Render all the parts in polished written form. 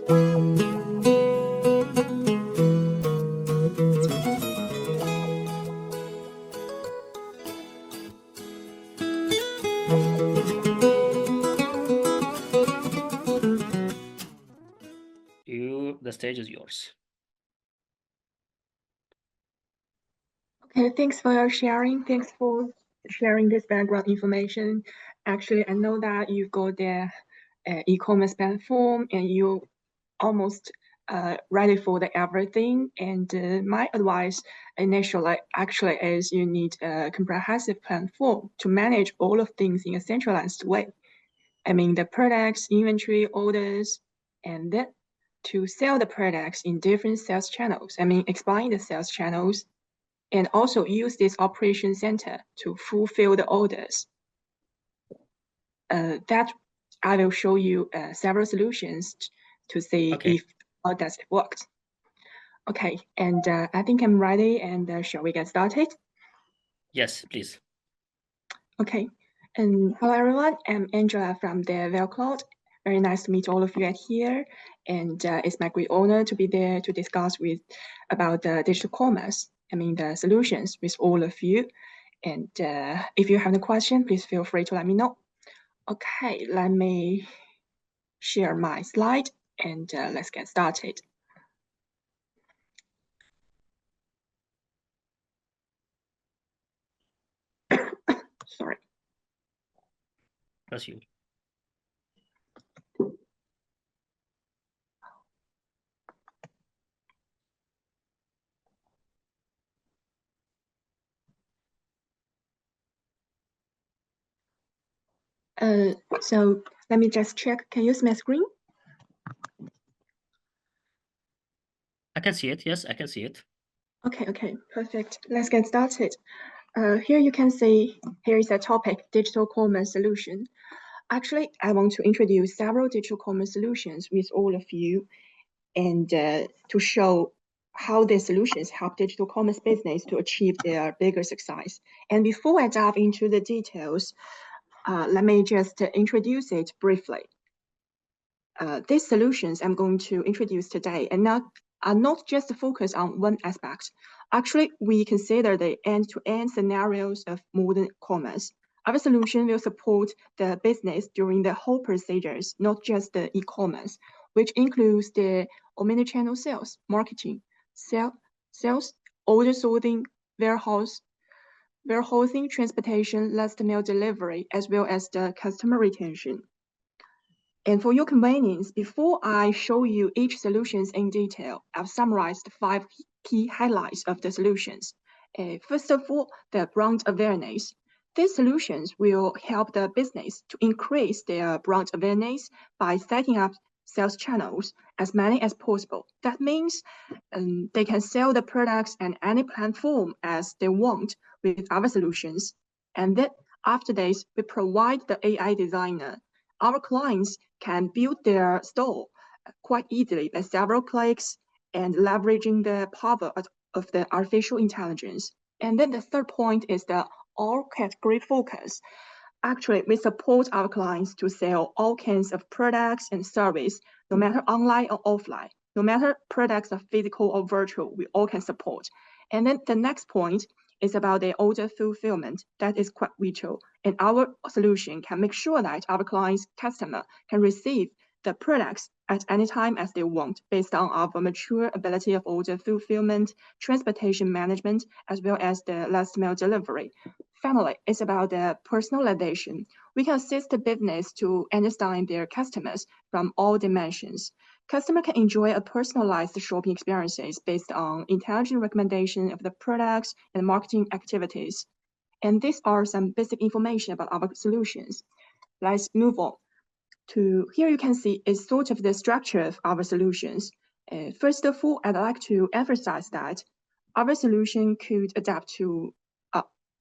The stage is yours. Okay, thanks for your sharing. Thanks for sharing this background information. Actually, I know that you got the e-commerce platform and you almost ready for the everything. And my advice initially actually is you need a comprehensive platform to manage all of things in a centralized way. I mean the products, inventory, orders, and then to sell the products in different sales channels. I mean explain the sales channels and also use this operation center to fulfill the orders. That I will show you several solutions to see if how does it work. Okay, and I think I'm ready, and shall we get started? Yes, please. Okay, and hello everyone, I'm Angela from the VeilCloud. Very nice to meet all of you here, and it's my great honor to be there to discuss about the digital commerce. I mean the solutions with all of you. And if you have any question, please feel free to let me know. Okay, let me share my slide and let's get started. Sorry. That's you. So let me just check. Can you see my screen? I can see it. Yes, I can see it. Okay, perfect. Let's get started. Here you can see, here is a topic, digital commerce solution. Actually, I want to introduce several digital commerce solutions with all of you and to show how the solutions help digital commerce business to achieve their bigger success. And before I dive into the details, let me just introduce it briefly. These solutions I'm going to introduce today are not just focused on one aspect. Actually, we consider the end-to-end scenarios of modern commerce. Our solution will support the business during the whole procedures, not just the e-commerce, which includes the omnichannel sales, marketing, sales, order sorting, warehousing, transportation, last mile delivery, as well as the customer retention. And for your convenience, before I show you each solutions in detail, I've summarized 5 key highlights of the solutions. First of all, the brand awareness. These solutions will help the business to increase their brand awareness by setting up sales channels as many as possible. That means they can sell the products on any platform as they want with our solutions. And then after this, we provide the AI designer. Our clients can build their store quite easily by several clicks and leveraging the power of the artificial intelligence. And then the third point is the all category focus. Actually, we support our clients to sell all kinds of products and service, no matter online or offline. No matter products are physical or virtual, we all can support. And then the next point is about the order fulfillment. That is quite vital. And our solution can make sure that our client's customer can receive the products at any time as they want, based on our mature ability of order fulfillment, transportation management, as well as the last mile delivery. Finally, it's about the personalization. We can assist the business to understand their customers from all dimensions. Customer can enjoy a personalized shopping experiences based on intelligent recommendation of the products and marketing activities. And these are some basic information about our solutions. Let's move on to here you can see is sort of the structure of our solutions. First of all, I'd like to emphasize that our solution could adapt to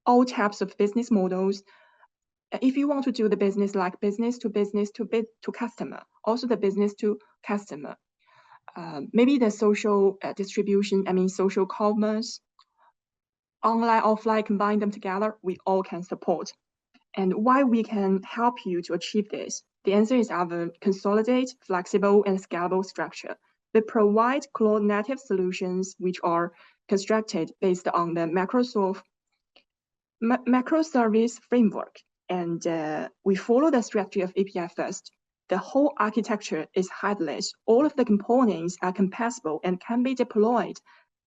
all types of business models. If you want to do the business like business to customer, also the business to customer, maybe the social distribution, I mean social commerce, online, offline, combine them together, we all can support. And why we can help you to achieve this? The answer is our consolidate, flexible, and scalable structure. We provide cloud-native solutions which are constructed based on the microservice framework, and we follow the strategy of API first. The whole architecture is headless. All of the components are compatible and can be deployed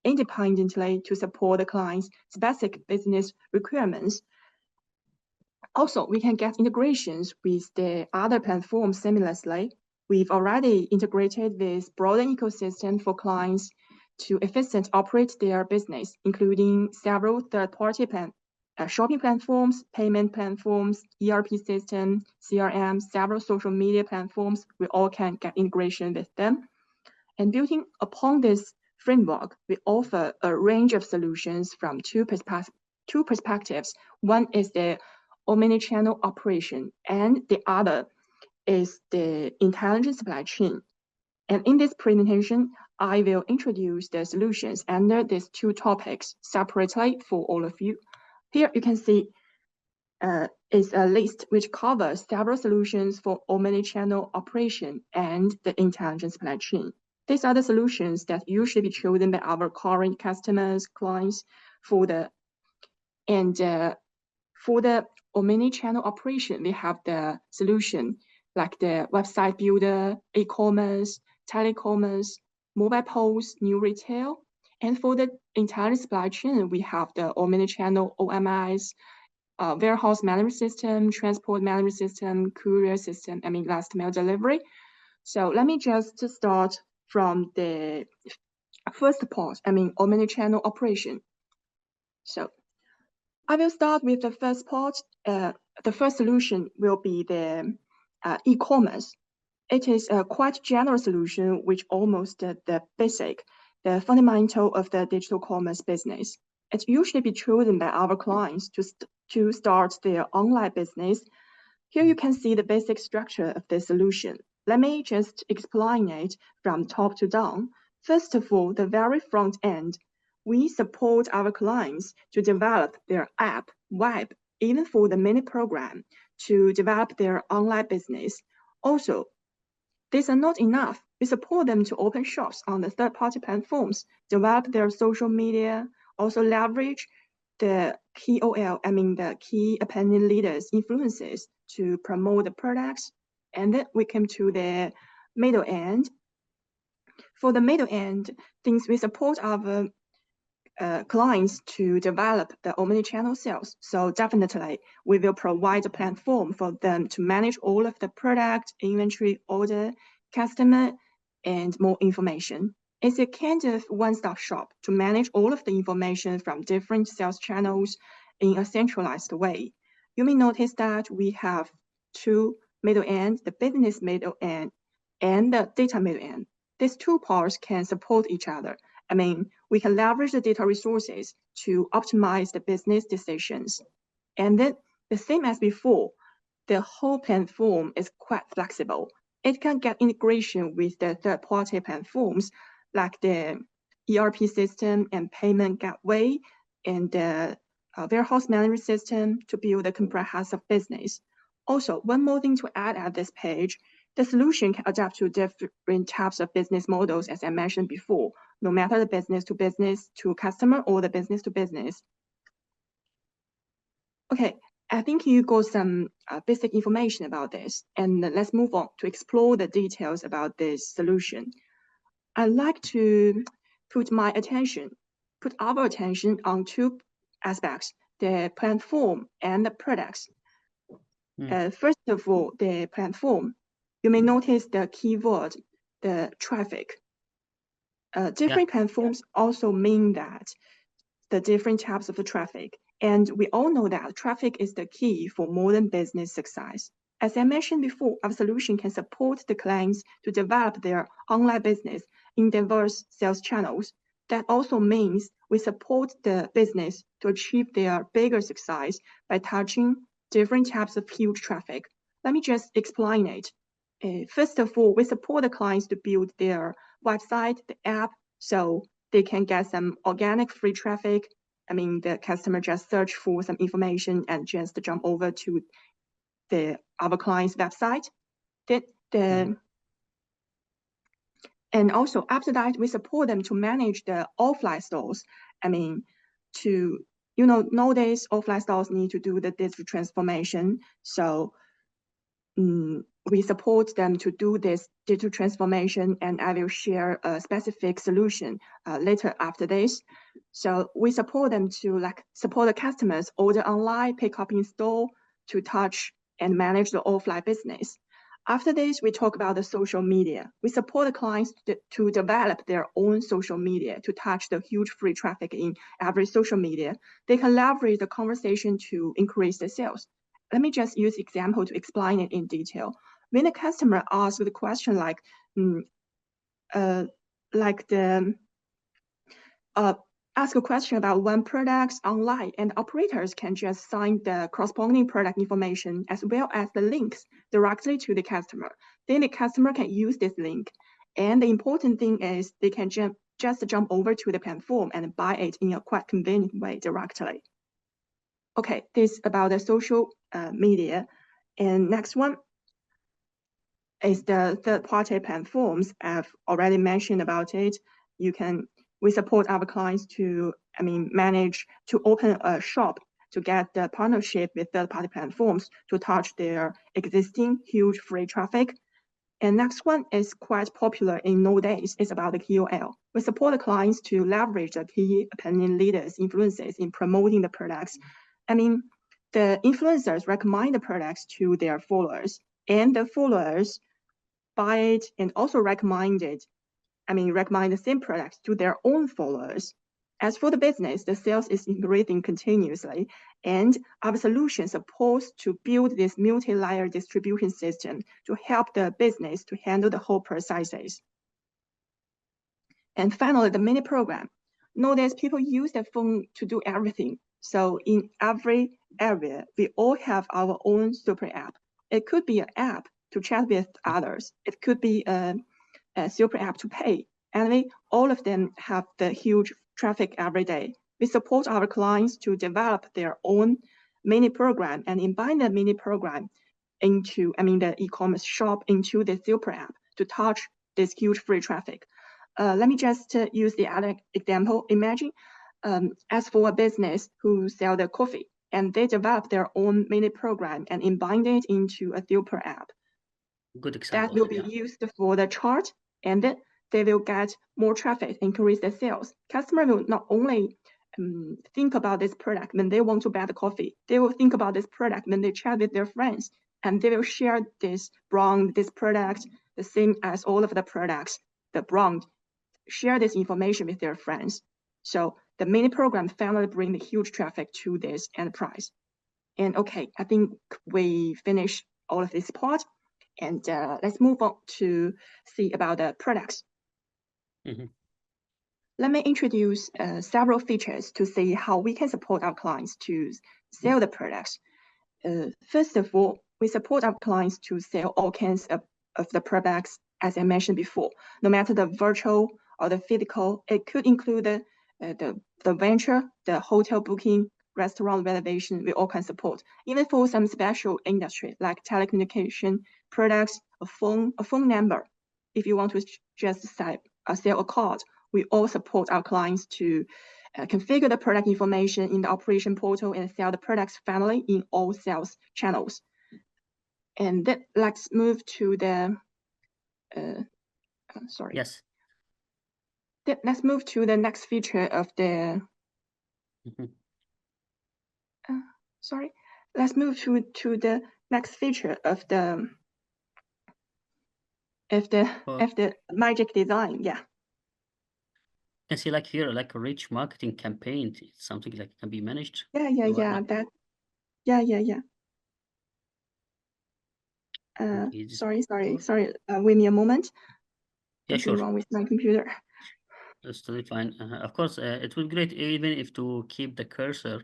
independently to support the client's specific business requirements. Also, we can get integrations with the other platforms seamlessly. We've already integrated this broader ecosystem for clients to efficiently operate their business, including several third-party shopping platforms, payment platforms, ERP system, CRM, several social media platforms. We all can get integration with them. And building upon this framework, we offer a range of solutions from two perspectives. One is the omnichannel operation, and the other is the intelligent supply chain. And in this presentation, I will introduce the solutions under these two topics separately for all of you. Here you can see is a list which covers several solutions for omnichannel operation and the intelligent supply chain. These are the solutions that usually be chosen by our current customers, clients for the omnichannel operation. We have the solution like the website builder, e-commerce, telecommerce, mobile POS, new retail. And for the intelligent supply chain, we have the omnichannel OMS, warehouse management system, transport management system, courier system, last mile delivery. So let me just start from the first part, omnichannel operation. So I will start with the first part. The first solution will be the e-commerce. It is a quite general solution, which almost the basic, the fundamental of the digital commerce business. It's usually be chosen by our clients to start their online business. Here you can see the basic structure of the solution. Let me just explain it from top to down. First of all, the very front end, we support our clients to develop their app, web, even for the mini program, to develop their online business. Also, these are not enough. We support them to open shops on the third-party platforms, develop their social media, also leverage the KOL, the key opinion leaders, influencers to promote the products. And then we come to the middle end. For the middle end, things we support our clients to develop the omnichannel sales. So definitely, we will provide a platform for them to manage all of the product, inventory, order, customer, and more information. It's a kind of one-stop shop to manage all of the information from different sales channels in a centralized way. You may notice that we have two middle end, the business middle end, and the data middle end. These two parts can support each other. We can leverage the data resources to optimize the business decisions. And then the same as before, the whole platform is quite flexible. It can get integration with the third-party platforms like the ERP system and payment gateway and the warehouse management system to build a comprehensive business. Also, one more thing to add at this page, the solution can adapt to different types of business models, as I mentioned before, no matter the business to customer or the business to business. Okay, I think you got some basic information about this, and let's move on to explore the details about this solution. I'd like to put our attention on two aspects, the platform and the products. First of all, the platform. You may notice the keyword, the traffic. Different platforms also mean that the different types of the traffic. And we all know that traffic is the key for modern business success. As I mentioned before, our solution can support the clients to develop their online business in diverse sales channels. That also means we support the business to achieve their bigger success by touching different types of huge traffic. Let me just explain it. First of all, we support the clients to build their website, the app, so they can get some organic free traffic. The customer just search for some information and just jump over to our client's website. And also after that, we support them to manage the offline stores. I mean, nowadays offline stores need to do the digital transformation. So we support them to do this digital transformation, and I will share a specific solution later after this. So we support them to support the customers order online, pick up in store, to touch and manage the offline business. After this, we talk about the social media. We support the clients to develop their own social media to touch the huge free traffic in every social media. They can leverage the conversation to increase the sales. Let me just use example to explain it in detail. When a customer asks the question ask a question about one product online, and operators can just sign the corresponding product information as well as the links directly to the customer. Then the customer can use this link. And the important thing is they can just jump over to the platform and buy it in a quite convenient way directly. Okay, this is about the social media. And next one is the third-party platforms. I've already mentioned about it. We support our clients to, manage to open a shop to get the partnership with third-party platforms to touch their existing huge free traffic. And next one is quite popular in nowadays. It's about the KOL. We support the clients to leverage the key opinion leaders' influences in promoting the products. The influencers recommend the products to their followers, and the followers buy it and also recommend the same products to their own followers. As for the business, the sales is increasing continuously, and our solution is supposed to build this multi-layer distribution system to help the business to handle the whole processes. And finally, the mini program. Nowadays, people use their phone to do everything. So in every area, we all have our own super app. It could be an app to chat with others. It could be a super app to pay. Anyway, all of them have the huge traffic every day. We support our clients to develop their own mini program and embed the mini program into, the e-commerce shop into the super app to touch this huge free traffic. Let me just use the other example. Imagine as for a business who sell the coffee, and they develop their own mini program and embed it into a super app. Good example. That will be used for the chart, and they will get more traffic, increase the sales. Customer will not only think about this product when they want to buy the coffee, they will think about this product when they chat with their friends, and they will share this brand, this product, the same as all of the products, the brand, share this information with their friends. So the mini program finally bring the huge traffic to this enterprise. And okay, I think we finished all of this part, and let's move on to see about the products. Let me introduce several features to see how we can support our clients to sell the products. First of all, we support our clients to sell all kinds of the products, as I mentioned before, no matter the virtual or the physical. It could include the venture, the hotel booking, restaurant reservation. We all can support. Even for some special industry like telecommunication products, a phone number. If you want to just sell a card, we all support our clients to configure the product information in the operation portal and sell the products finally in all sales channels. And then let's move to the sorry. Yes. Let's move to the next feature of the. Sorry. Let's move to the next feature of the magic design. Yeah. You can see like here, like a rich marketing campaign. It's something like can be managed. Yeah. Sorry. Wait me a moment. Yeah, sure. Something wrong with my computer. That's totally fine. Of course, it would be great even if to keep the cursor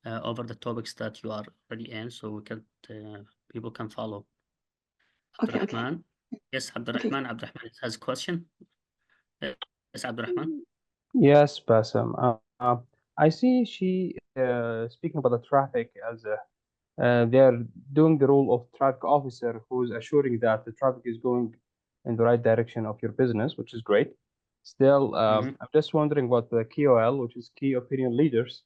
over the topics that you are already in, so we can people can follow. Abdurrahman. Okay. Yes, Abdurrahman. Okay. Abdurrahman has a question. Yes, Abdurrahman. Yes, Bassam. I see she speaking about the traffic as They are doing the role of traffic officer who's assuring that the traffic is going in the right direction of your business, which is great. Still, I'm just wondering what the KOL, which is key opinion leaders,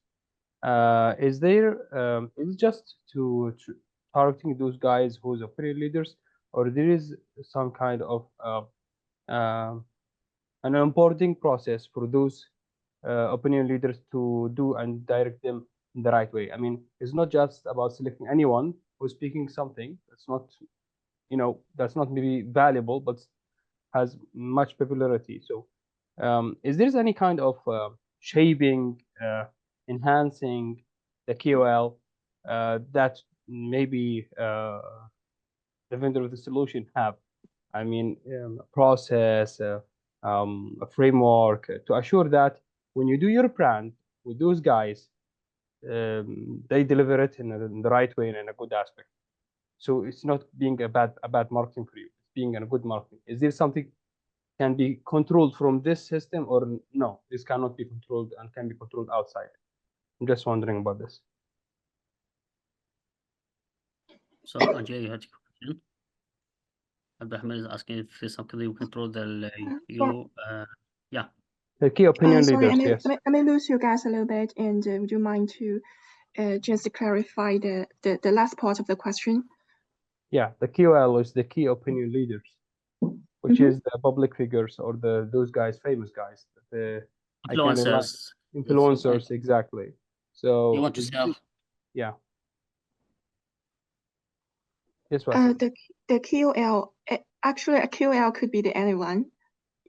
is it just to targeting those guys who's opinion leaders, or there is some kind of um an onboarding process for those opinion leaders to do and direct them in the right way? I mean, it's not just about selecting anyone who's speaking something that's not, that's not maybe valuable, but has much popularity. So, is there any kind of shaping, enhancing the KOL that maybe the vendor of the solution have? I mean, a process, a framework to assure that when you do your brand with those guys, they deliver it in the right way and in a good aspect. So it's not being a bad marketing for you. It's being a good marketing. Is there something can be controlled from this system, or no? This cannot be controlled and can be controlled outside. I'm just wondering about this. So Ajay, you had a question. Abdulrahman is asking if there's something you control the yeah. The key opinion Sorry, leaders, yes. I may lose you guys a little bit, and would you mind to just clarify the last part of the question? Yeah, the KOL is the key opinion leaders, which is the public figures or those guys, famous guys. I can Influencers. influencers, exactly. So You want to sell. yeah. Yes, Wasim. The KOL, actually a KOL could be anyone.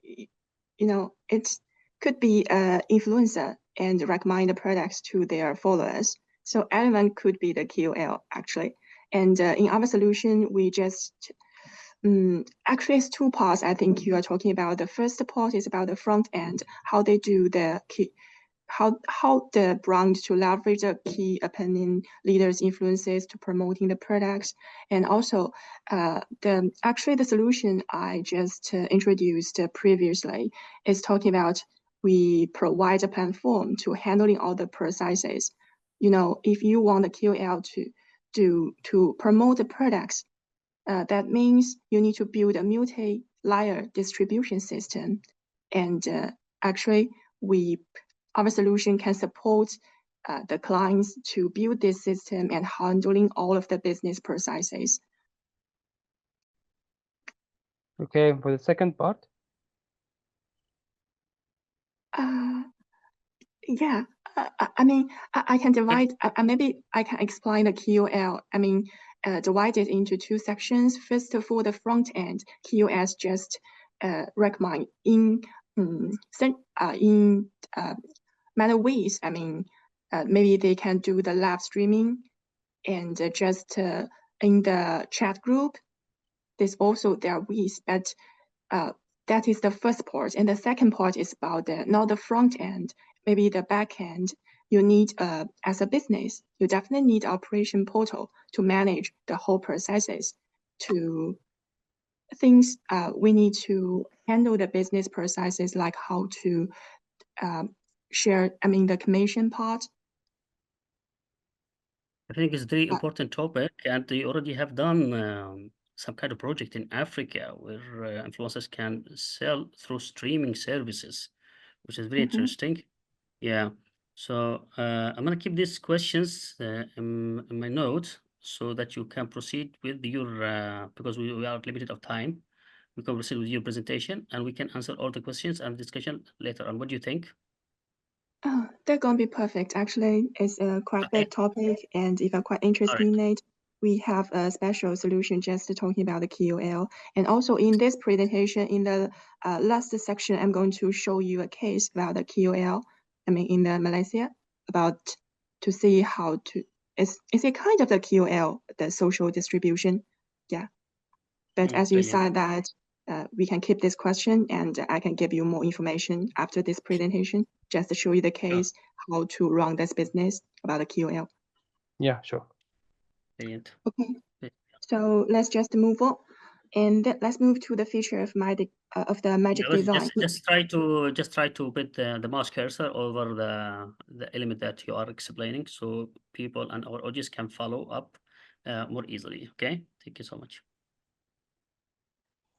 It could be an influencer and recommend the products to their followers. So anyone could be the KOL actually. And in our solution, we just actually it's two parts. I think you are talking about. The first part is about the front end, how they do the key, how the brand to leverage the key opinion leaders' influences to promoting the products, and also the solution I just introduced previously is talking about we provide a platform to handling all the processes. If you want the QL to promote the products, that means you need to build a multi-layer distribution system, and actually our solution can support the clients to build this system and handling all of the business processes. Okay, for the second part. Yeah, I mean, I can divide, maybe I can explain the QL. I mean, divided into two sections. First of all, the front end, QS just recommend in many ways. I mean, maybe they can do the live streaming and just in the chat group. There's also their ways, but that is the first part. And the second part is about not the front end, maybe the back end. You need, as a business, you definitely need operation portal to manage the whole processes. We need to handle the business processes like how to share, the commission part. I think it's a very important topic, and you already have done some kind of project in Africa where influencers can sell through streaming services, which is very interesting. Yeah. So I'm gonna keep these questions in my notes so that you can proceed with your because we are limited of time. We can proceed with your presentation and we can answer all the questions and discussion later on. What do you think? Oh, they're gonna be perfect. Actually, it's a quite big topic, and if you're quite interested in it, we have a special solution just talking about the QOL. And also in this presentation, in the last section, I'm going to show you a case about the QOL. In the Malaysia, about to see how to. It's a kind of the QOL, the social distribution. Yeah. But as you said that we can keep this question and I can give you more information after this presentation, just to show you the case, how to run this business about the QL. Yeah, sure. Brilliant. Okay, so let's just move on. And let's move to the feature of the magic design. Just try to put the mouse cursor over the element that you are explaining, so people and our audience can follow up more easily. Okay, thank you so much.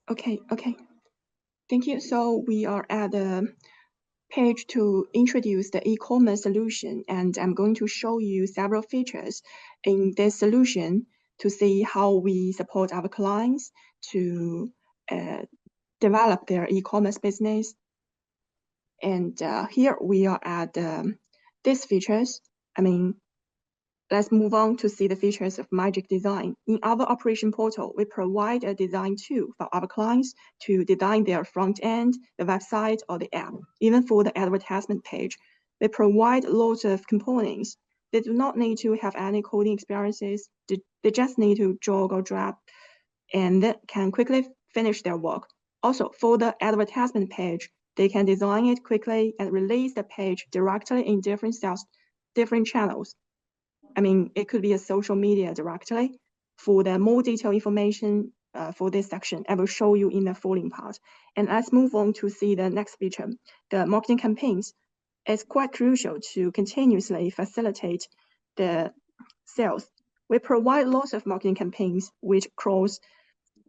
Okay. Thank you. So we are at the page to introduce the e-commerce solution, and I'm going to show you several features in this solution to see how we support our clients to develop their e-commerce business. And here we are at these features. Let's move on to see the features of Magic Design. In our operation portal, we provide a design tool for our clients to design their front end, the website, or the app. Even for the advertisement page, we provide lots of components. They do not need to have any coding experiences. They just need to drag or drop and then can quickly finish their work. Also, for the advertisement page, they can design it quickly and release the page directly in different channels. It could be a social media directly. For the more detailed information for this section, I will show you in the following part. And let's move on to see the next feature, the marketing campaigns. It's quite crucial to continuously facilitate the sales. We provide lots of marketing campaigns which cross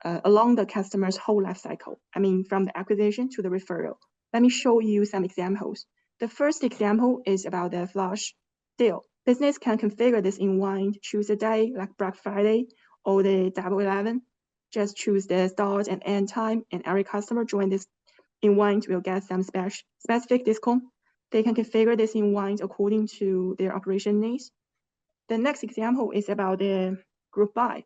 along the customer's whole life cycle. From the acquisition to the referral. Let me show you some examples. The first example is about the flash deal. Business can configure this in Wind, choose a day like Black Friday or the Double 11. Just choose the start and end time, and every customer join this in Wind will get some specific discount. They can configure this in Wind according to their operation needs. The next example is about the group buy.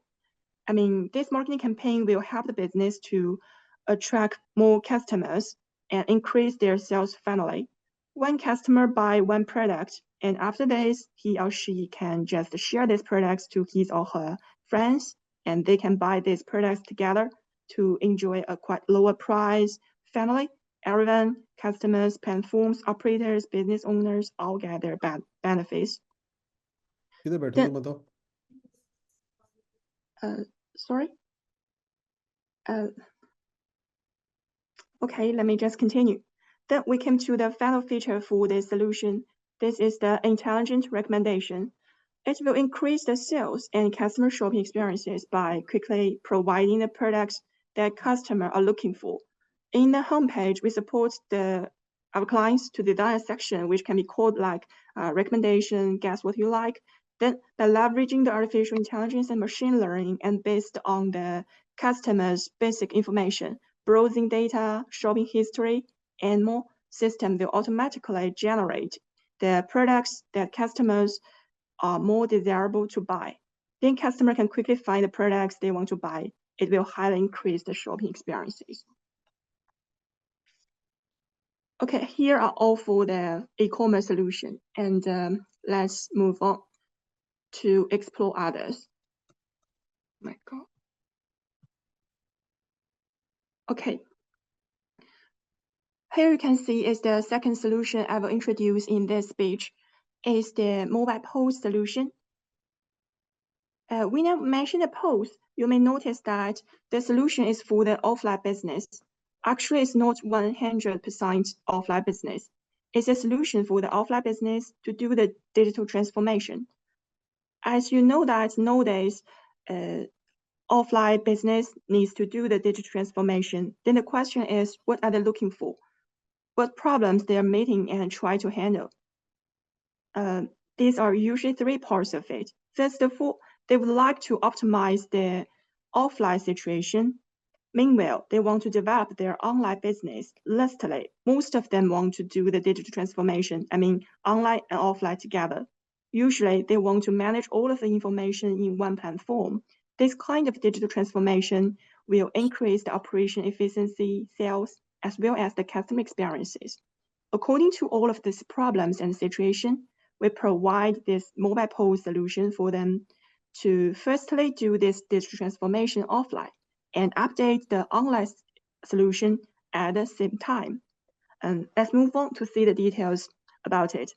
This marketing campaign will help the business to attract more customers and increase their sales funnel. One customer buy one product, and after this, he or she can just share these products to his or her friends, and they can buy these products together to enjoy a quite lower price. Finally, everyone, customers, platforms, operators, business owners, all get their benefits. किधर बैठे हो तुम बताओ? Sorry? Okay, let me just continue. Then we came to the final feature for this solution. This is the intelligent recommendation. It will increase the sales and customer shopping experiences by quickly providing the products that customers are looking for. In the homepage, we support our clients to design a section which can be called like recommendation, guess what you like. Then by leveraging the artificial intelligence and machine learning and based on the customer's basic information, browsing data, shopping history, and more, system will automatically generate the products that customers are more desirable to buy. Then customer can quickly find the products they want to buy. It will highly increase the shopping experiences. Okay, here are all for the e-commerce solution, and let's move on to explore others. Oh my God. Okay. Here you can see is the second solution I will introduce in this speech is the mobile POS solution. When I mention the POS, you may notice that the solution is for the offline business. Actually, it's not 100% offline business. It's a solution for the offline business to do the digital transformation. As you know that nowadays, offline business needs to do the digital transformation. Then the question is, what are they looking for? What problems they are meeting and try to handle? These are usually three parts of it. First of all, they would like to optimize their offline situation. Meanwhile, they want to develop their online business. Lastly, most of them want to do the digital transformation, online and offline together. Usually, they want to manage all of the information in one platform. This kind of digital transformation will increase the operation efficiency, sales, as well as the customer experiences. According to all of these problems and situation, we provide this mobile POS solution for them to firstly do this digital transformation offline and update the online solution at the same time. And let's move on to see the details about it.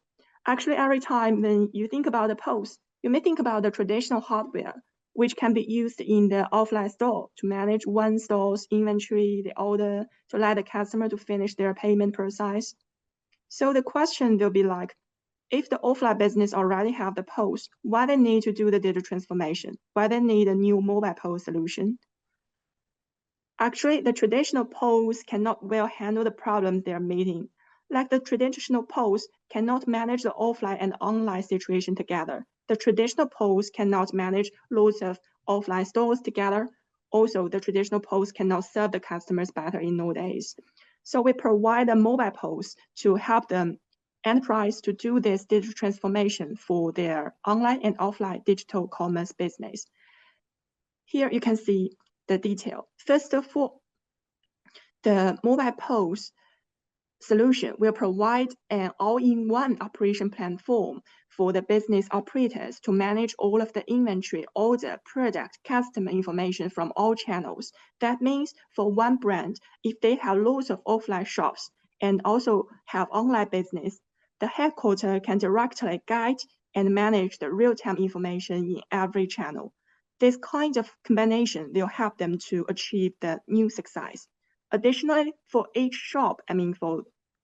Actually, every time when you think about the POS, you may think about the traditional hardware, which can be used in the offline store to manage one store's inventory, the order, to let the customer to finish their payment process. So the question will be like, if the offline business already have the POS, why they need to do the digital transformation? Why they need a new mobile POS solution? Actually, the traditional POS cannot well handle the problems they are meeting. Like the traditional POS cannot manage the offline and online situation together. The traditional POS cannot manage lots of offline stores together. Also, the traditional POS cannot serve the customers better in nowadays. So we provide a mobile POS to help them enterprise to do this digital transformation for their online and offline digital commerce business. Here you can see the detail. First of all, the mobile POS solution will provide an all-in-one operation platform for the business operators to manage all of the inventory, order, product, customer information from all channels. That means for one brand, if they have lots of offline shops and also have online business, the headquarters can directly guide and manage the real-time information in every channel. This kind of combination will help them to achieve the new success. Additionally, for each shop, for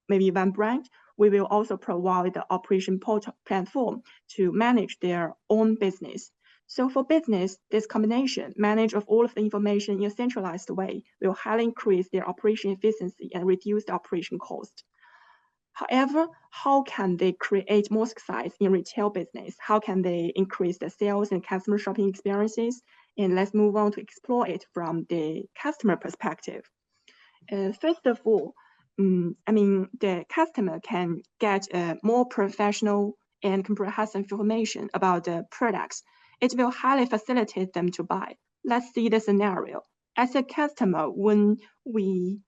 maybe one brand, we will also provide the operation platform to manage their own business. So for business, this combination, manage of all of the information in a centralized way, will highly increase their operation efficiency and reduce the operation cost. However, how can they create more success in retail business? How can they increase the sales and customer shopping experiences? And let's move on to explore it from the customer perspective. First of all, the customer can get more professional and comprehensive information about the products. It will highly facilitate them to buy. Let's see the scenario. As a customer, when we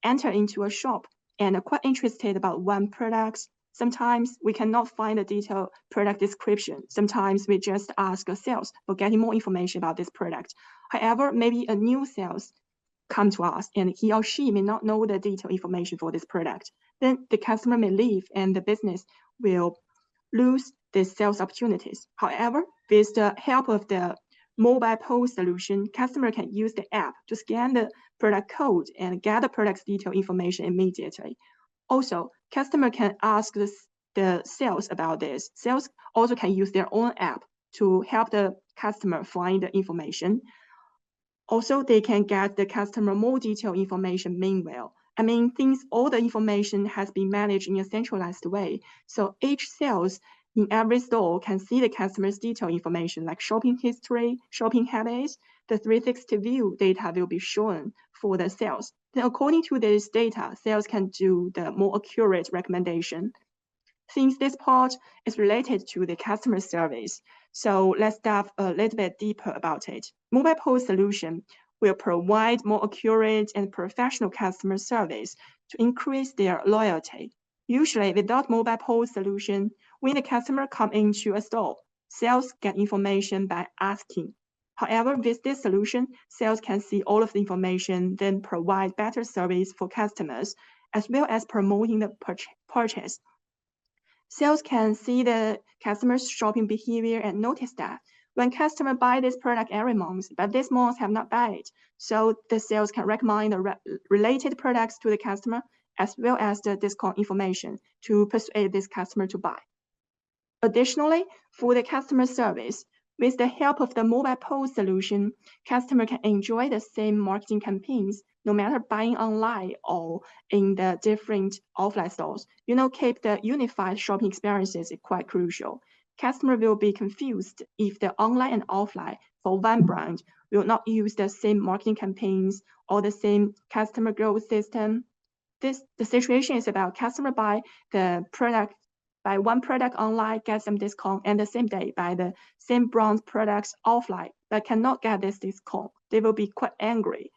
enter into a shop and are quite interested about one product, sometimes we cannot find a detailed product description. Sometimes we just ask a sales for getting more information about this product. However, maybe a new sales come to us and he or she may not know the detailed information for this product. Then the customer may leave and the business will lose the sales opportunities. However, with the help of the mobile POS solution, customer can use the app to scan the product code and get the product's detailed information immediately. Also, customer can ask the sales about this. Sales also can use their own app to help the customer find the information. Also, they can get the customer more detailed information meanwhile. All the information has been managed in a centralized way. So each sales in every store can see the customer's detailed information like shopping history, shopping habits. The 360 view data will be shown for the sales. Then according to this data, sales can do the more accurate recommendation. Since this part is related to the customer service, so let's dive a little bit deeper about it. Mobile POS solution will provide more accurate and professional customer service to increase their loyalty. Usually, without mobile POS solution, when the customer come into a store, sales get information by asking. However, with this solution, sales can see all of the information, then provide better service for customers, as well as promoting the purchase. Sales can see the customer's shopping behavior and notice that when customers buy this product every month, but this month have not bought it, so the sales can recommend the related products to the customer as well as the discount information to persuade this customer to buy. Additionally, for the customer service, with the help of the mobile POS solution, customer can enjoy the same marketing campaigns no matter buying online or in the different offline stores. Keep the unified shopping experiences is quite crucial. Customer will be confused if the online and offline for one brand will not use the same marketing campaigns or the same customer growth system. The situation is about customer buy one product online, get some discount, and the same day buy the same brand products offline, but cannot get this discount. They will be quite angry,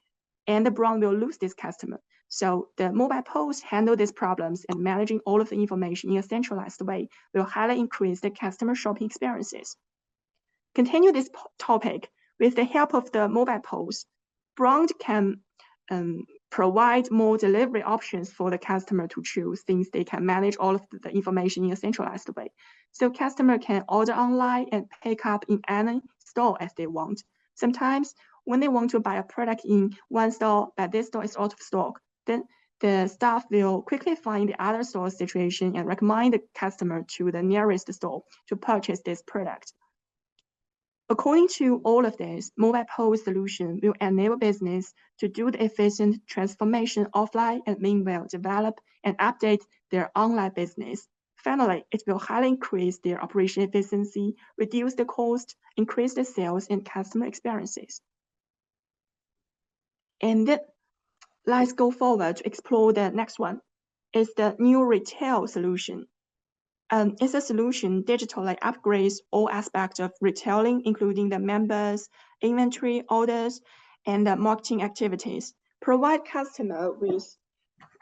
and the brand will lose this customer. So the mobile POS handle these problems and managing all of the information in a centralized way will highly increase the customer shopping experiences. Continue this topic with the help of the mobile POS. Brand can provide more delivery options for the customer to choose, since they can manage all of the information in a centralized way. So customer can order online and pick up in any store as they want. Sometimes when they want to buy a product in one store, but this store is out of stock, then the staff will quickly find the other store situation and recommend the customer to the nearest store to purchase this product. According to all of this, mobile POS solution will enable business to do the efficient transformation offline and meanwhile develop and update their online business. Finally, it will highly increase their operation efficiency, reduce the cost, increase the sales and customer experiences. And then let's go forward to explore the next one. It's the new retail solution. It's a solution digitally upgrades all aspects of retailing, including the members, inventory, orders, and the marketing activities. Provide customer with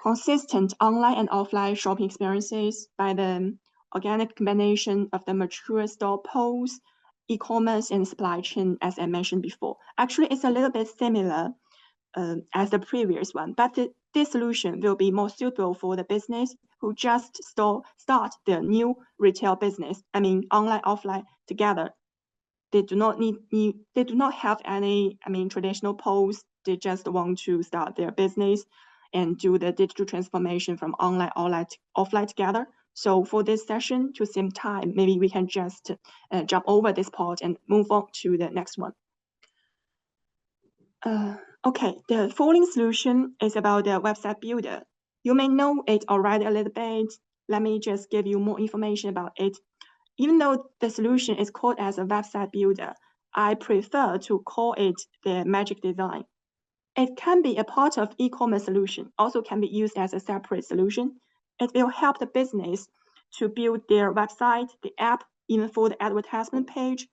consistent online and offline shopping experiences by the organic combination of the mature store POS, e-commerce, and supply chain, as I mentioned before. Actually, it's a little bit similar as the previous one, but this solution will be more suitable for the business who just start their new retail business. I mean, online, offline together. They do not have any, traditional POS. They just want to start their business and do the digital transformation from online, offline together. So for this session, to save time, maybe we can just jump over this part and move on to the next one. Okay, the following solution is about the website builder. You may know it already a little bit. Let me just give you more information about it. Even though the solution is called as a website builder, I prefer to call it the magic design. It can be a part of e-commerce solution, also can be used as a separate solution. It will help the business to build their website, the app, even for the advertisement page.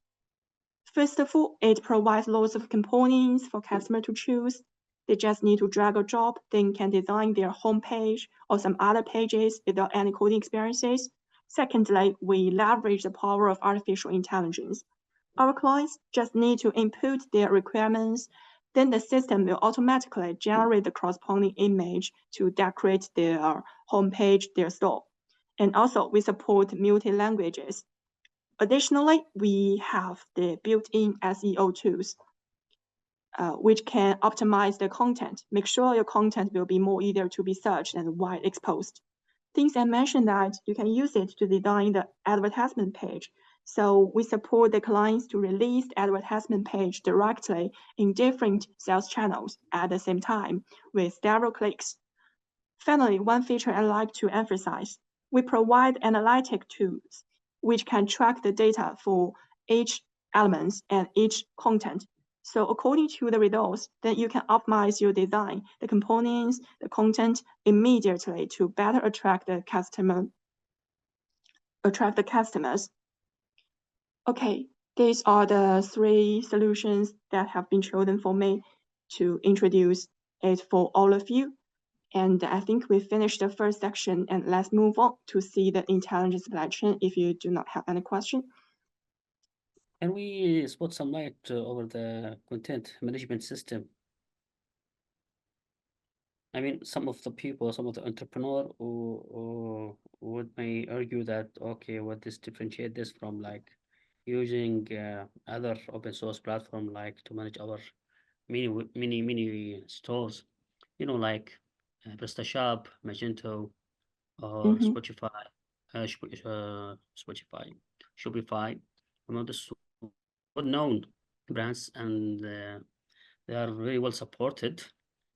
First of all, it provides lots of components for customer to choose. They just need to drag or drop, then can design their homepage or some other pages without any coding experiences. Secondly, we leverage the power of artificial intelligence. Our clients just need to input their requirements, then the system will automatically generate the corresponding image to decorate their homepage, their store. And also, we support multi-languages. Additionally, we have the built-in SEO tools, which can optimize the content, make sure your content will be more easier to be searched and wide exposed. Things I mentioned that you can use it to design the advertisement page. So we support the clients to release the advertisement page directly in different sales channels at the same time with several clicks. Finally, one feature I like to emphasize, we provide analytic tools which can track the data for each elements and each content. So according to the results, then you can optimize your design, the components, the content immediately to better attract the customers. Okay, these are the 3 solutions that have been chosen for me to introduce it for all of you. And I think we finished the first section, and let's move on to see the intelligent supply chain if you do not have any question. Can we spot some light over the content management system? I mean, some of the people, some of the entrepreneur who would may argue that, okay, what this differentiate this from like using other open source platform like to manage our mini stores, like PrestaShop, Magento, or Spotify, Spotify, Shopify, among the well-known brands, and they are very well supported.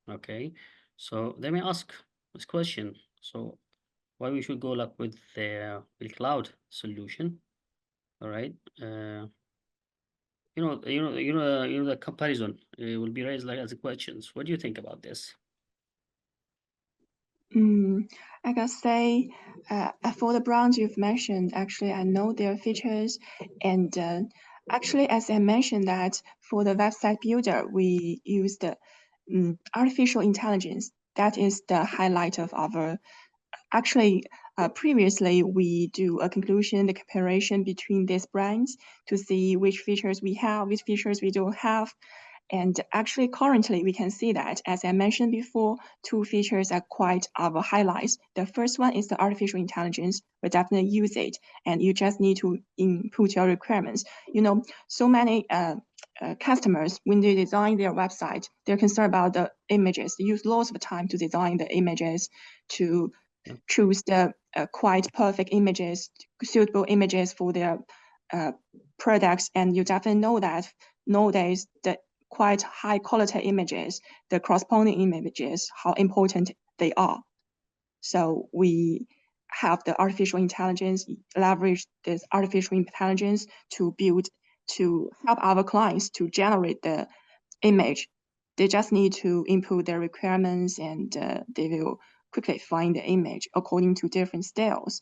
Okay, so they may ask this question: so why we should go like with the cloud solution? All right, the comparison will be raised like as a questions. What do you think about this? I can say for the brands you've mentioned, actually, I know their features. And actually, as I mentioned that for the website builder, we use the artificial intelligence. That is the highlight of our, actually, previously, we do a conclusion, the comparison between these brands to see which features we have, which features we don't have. And actually, currently, we can see that, as I mentioned before, 2 features are quite our highlights. The first one is the artificial intelligence. We definitely use it, and you just need to input your requirements. So many customers, when they design their website, they're concerned about the images. They use lots of time to design the images, to choose the quite perfect images, suitable images for their products. And you definitely know that nowadays the quite high quality images, the corresponding images, how important they are. So we have the artificial intelligence, leverage this artificial intelligence to help our clients to generate the image. They just need to input their requirements, and they will quickly find the image according to different styles,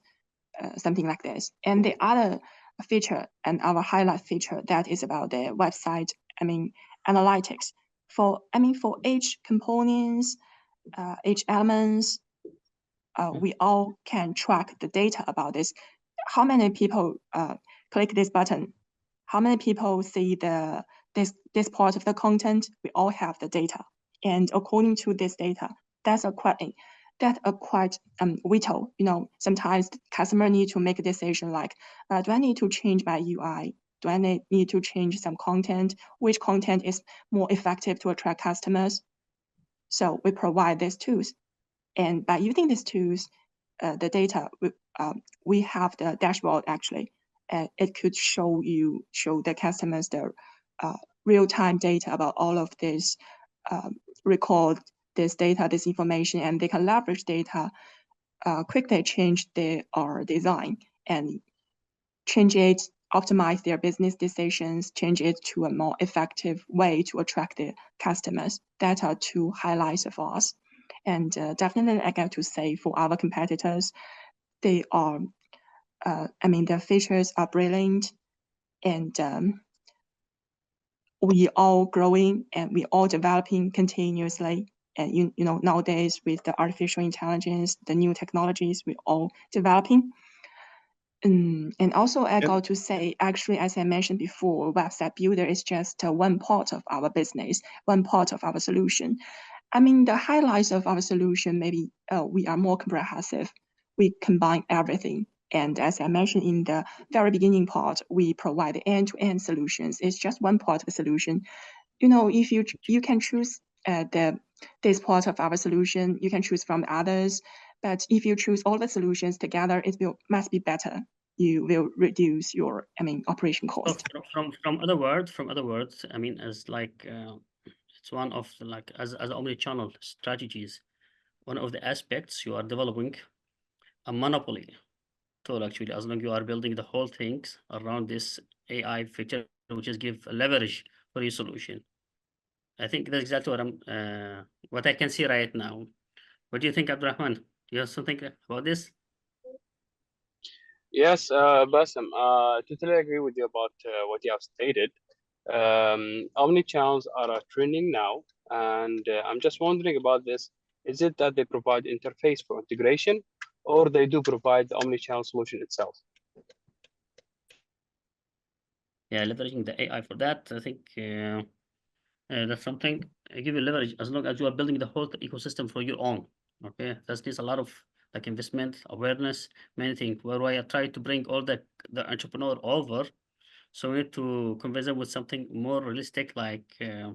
something like this. And the other feature, and our highlight feature, that is about the website, analytics. For each components, each elements, we all can track the data about this. How many people click this button? How many people see this part of the content? We all have the data, and according to this data, that's a quite vital. Sometimes the customer need to make a decision like, do I need to change my UI? Do I need to change some content? Which content is more effective to attract customers? So we provide these tools. And by using these tools, the data, we have the dashboard actually. It could show the customers the real-time data about all of this, record this data, this information, and they can leverage data, quickly change their design and change it, optimize their business decisions, change it to a more effective way to attract the customers. That are two highlights of us. And definitely, I got to say, for our competitors, they are, their features are brilliant, and we all growing and we all developing continuously. And nowadays with the artificial intelligence, the new technologies, we all developing. And also I got to say, actually, as I mentioned before, website builder is just one part of our business, one part of our solution. The highlights of our solution, maybe we are more comprehensive. We combine everything. And as I mentioned in the very beginning part, we provide end-to-end solutions. It's just one part of the solution. If you can choose this part of our solution, you can choose from others. But if you choose all the solutions together, must be better. You will reduce your operation cost. From other words, as like it's one of as omni-channel strategies, one of the aspects you are developing a monopoly tool actually, as long as you are building the whole things around this AI feature, which is give leverage for your solution. I think that's exactly what I can see right now. What do you think, Abdurrahman? Do you have something about this? Yes, Bassem, totally agree with you about what you have stated. Omni-channels are trending now, and I'm just wondering about this. Is it that they provide interface for integration, or they do provide the omni-channel solution itself? Yeah, leveraging the AI for that, I think that's something. Give you leverage as long as you are building the whole ecosystem for your own. Okay, that needs a lot of investment, awareness, many things. Where I try to bring all the entrepreneur over, so we need to convince them with something more realistic, like I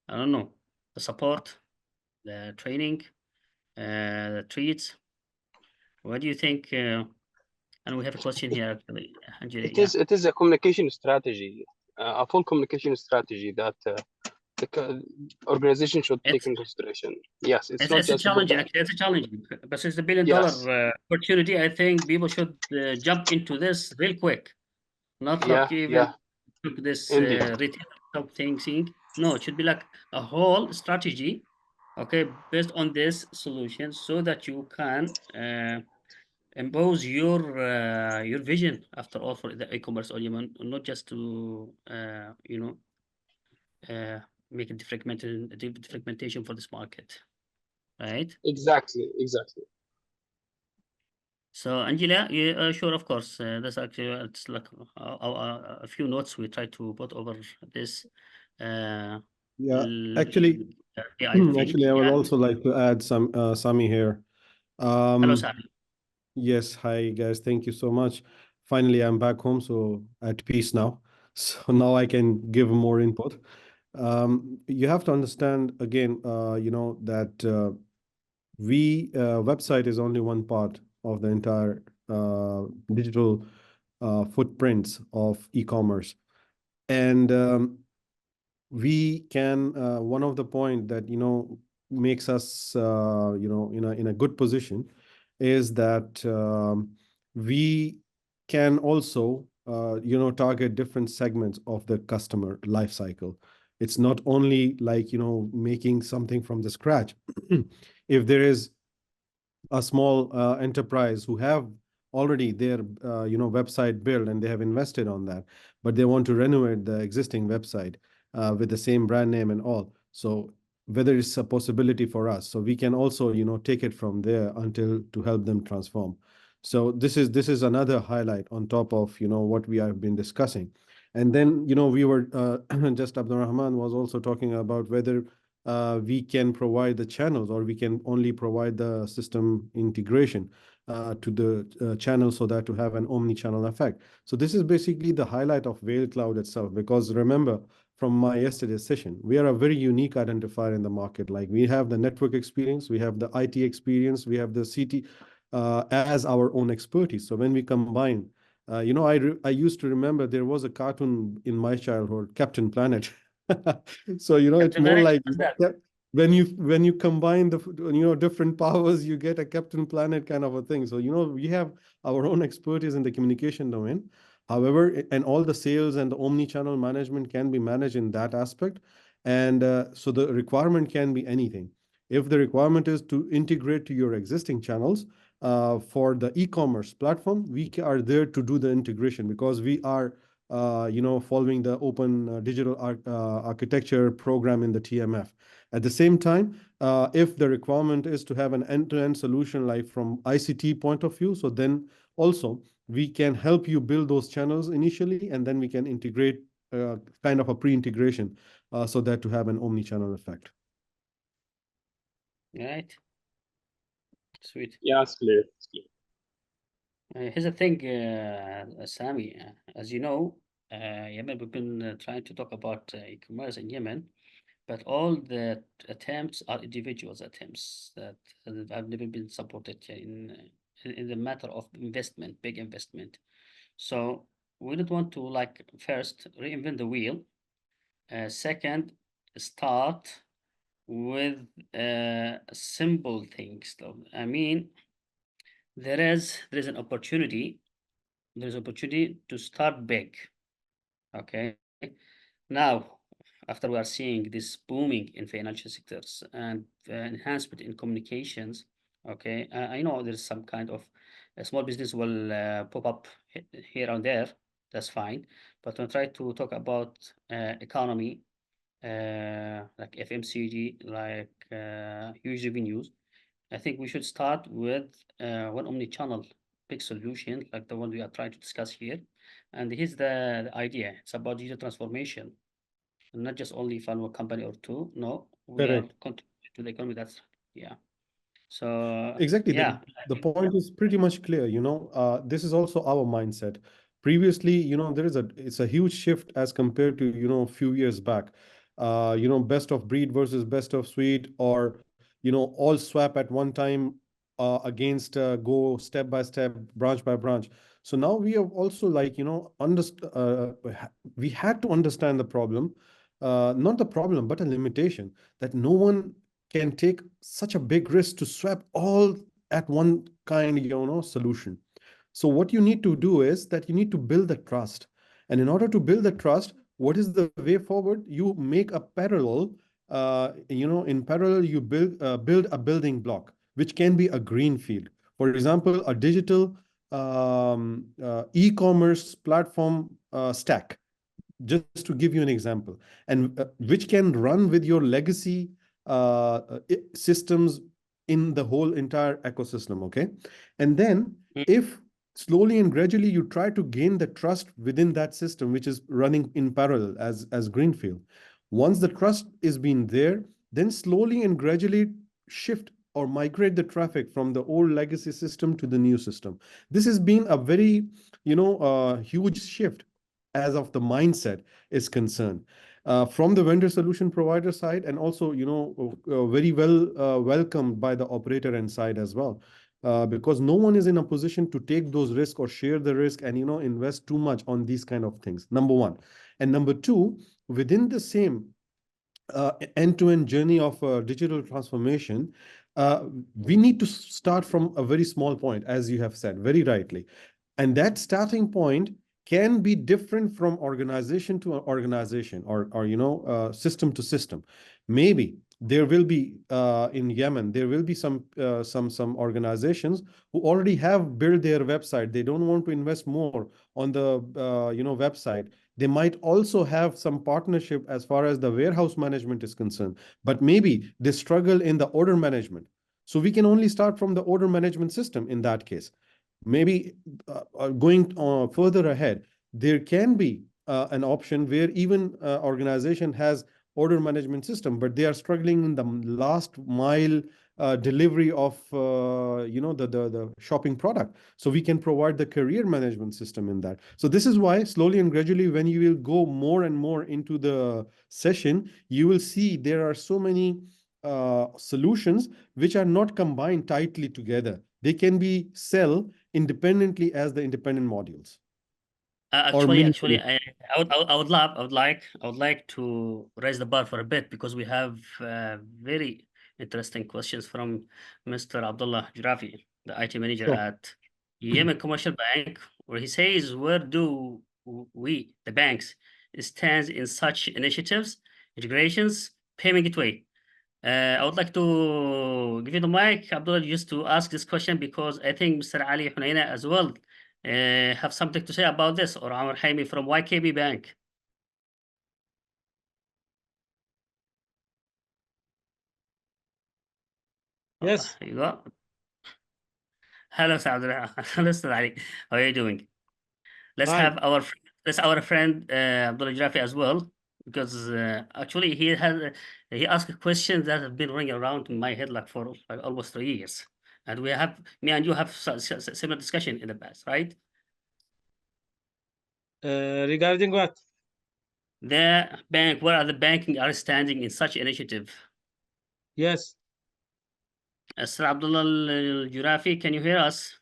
don't know, the support, the training, the treats. What do you think? And we have a question here, actually, Angela. It is a communication strategy, a full communication strategy that the organization should take into consideration. Yes, it's not a just challenge. Actually, it's a challenge. But it's a $1 billion opportunity. I think people should jump into this real quick. Not look this retail thing. No, it should be like a whole strategy, okay, based on this solution, so that you can impose your vision after all for the e-commerce or Yemen, not just to make a fragmentation for this market, right? Exactly. So Angela, yeah, sure, of course. That's actually it's like a few notes we try to put over this. Yeah, actually, actually, I would also like to add some Sami here. Hello, Sami. Yes, hi guys. Thank you so much. Finally, I'm back home, so at peace now. So now I can give more input. You have to understand again, that website is only one part of the entire digital footprints of e-commerce. And we can one of the point that makes us in a good position is that we can also target different segments of the customer life cycle. It's not only like making something from the scratch. If there is a small enterprise who have already their website built and they have invested on that, but they want to renovate the existing website with the same brand name and all. So whether it's a possibility for us, so we can also take it from there until to help them transform. So this is another highlight on top of what we have been discussing. And then we were just Abdurrahman was also talking about whether we can provide the channels or we can only provide the system integration to the channel so that to have an omni-channel effect. So this is basically the highlight of Whale Cloud itself, because remember from my yesterday's session, we are a very unique identifier in the market. Like we have the network experience, we have the IT experience, we have the CT as our own expertise. So when we combine, I used to remember there was a cartoon in my childhood, Captain Planet. So it's Captain more Planet, like what's that? when you combine the different powers, you get a Captain Planet kind of a thing. So we have our own expertise in the communication domain. However, and all the sales and the omni-channel management can be managed in that aspect. And so the requirement can be anything. If the requirement is to integrate to your existing channels for the e-commerce platform, we are there to do the integration because we are following the open digital architecture program in the TMF. At the same time, if the requirement is to have an end-to-end solution, like from ICT point of view, so then also we can help you build those channels initially, and then we can integrate kind of a pre-integration so that to have an omni-channel effect. Right. Sweet. Yeah, it's clear. Here's the thing, Sami. As you know, Yemen, we've been trying to talk about e-commerce in Yemen, but all the attempts are individuals attempts that have never been supported in the matter of investment, big investment. So we don't want to like first reinvent the wheel. Second, start with simple things. Though. I mean, there is an opportunity. There's opportunity to start big. Okay. Now, after we are seeing this booming in financial sectors and enhancement in communications, okay, I know there's some kind of a small business will pop up here and there. That's fine. But when I try to talk about economy, like FMCG, like huge revenues, I think we should start with one omni-channel big solution like the one we are trying to discuss here. And here's the idea. It's about digital transformation, not just only fund one company or two. No, we are Correct. contributing to the economy. That's yeah. So Exactly. yeah, The point is pretty much clear. This is also our mindset. Previously, it's a huge shift as compared to, a few years back. Best of breed versus best of suite, or, all swap at one time against go step by step, branch by branch. So now we have also like, we had to understand the problem, not the problem, but a limitation that no one can take such a big risk to swap all at one kind, solution. So what you need to do is that you need to build the trust. And in order to build the trust, what is the way forward? You make a parallel, in parallel, you build a building block, which can be a green field. For example, a digital e-commerce platform stack, just to give you an example, and which can run with your legacy systems in the whole entire ecosystem. Okay. And then if slowly and gradually you try to gain the trust within that system, which is running in parallel as greenfield, once the trust is being there, then slowly and gradually shift or migrate the traffic from the old legacy system to the new system. This has been a very huge shift as of the mindset is concerned. From the vendor solution provider side, and also, very well welcomed by the operator end side as well. Because no one is in a position to take those risks or share the risk and, invest too much on these kind of things. Number one. And number two, within the same end-to-end journey of digital transformation, we need to start from a very small point, as you have said very rightly. And that starting point can be different from organization to organization, or system to system. Maybe there will be in Yemen, there will be some organizations who already have built their website. They don't want to invest more on the website. They might also have some partnership as far as the warehouse management is concerned, but maybe they struggle in the order management. So we can only start from the order management system in that case. Maybe going further ahead, there can be an option where even organization has order management system, but they are struggling in the last mile delivery of the shopping product. So we can provide the career management system in that. So this is why slowly and gradually, when you will go more and more into the session, you will see there are so many solutions which are not combined tightly together. They can be sell independently as the independent modules. Actually, I would like to raise the bar for a bit, because we have very interesting questions from Mr. Abdullah Jirafi, the IT manager Sure. at Yemen Commercial Bank, where he says, where do we, the banks, stand in such initiatives, integrations, payment gateway? I would like to give you the mic, Abdullah, just to ask this question, because I think Mr. Ali Hunaina as well have something to say about this, or Amr Haimi from YKB Bank. Yes. Here you go. Hello, Mr. Ali. How are you doing? Let's Hi. have our friend Abdullah Jirafi as well, because actually he asked questions that have been ringing around in my head like for almost 3 years, and me and you have similar discussion in the past, right? Regarding what? The bank, where are the banking are standing in such initiative? Yes. Sir Abdullah Jirafi, can you hear us?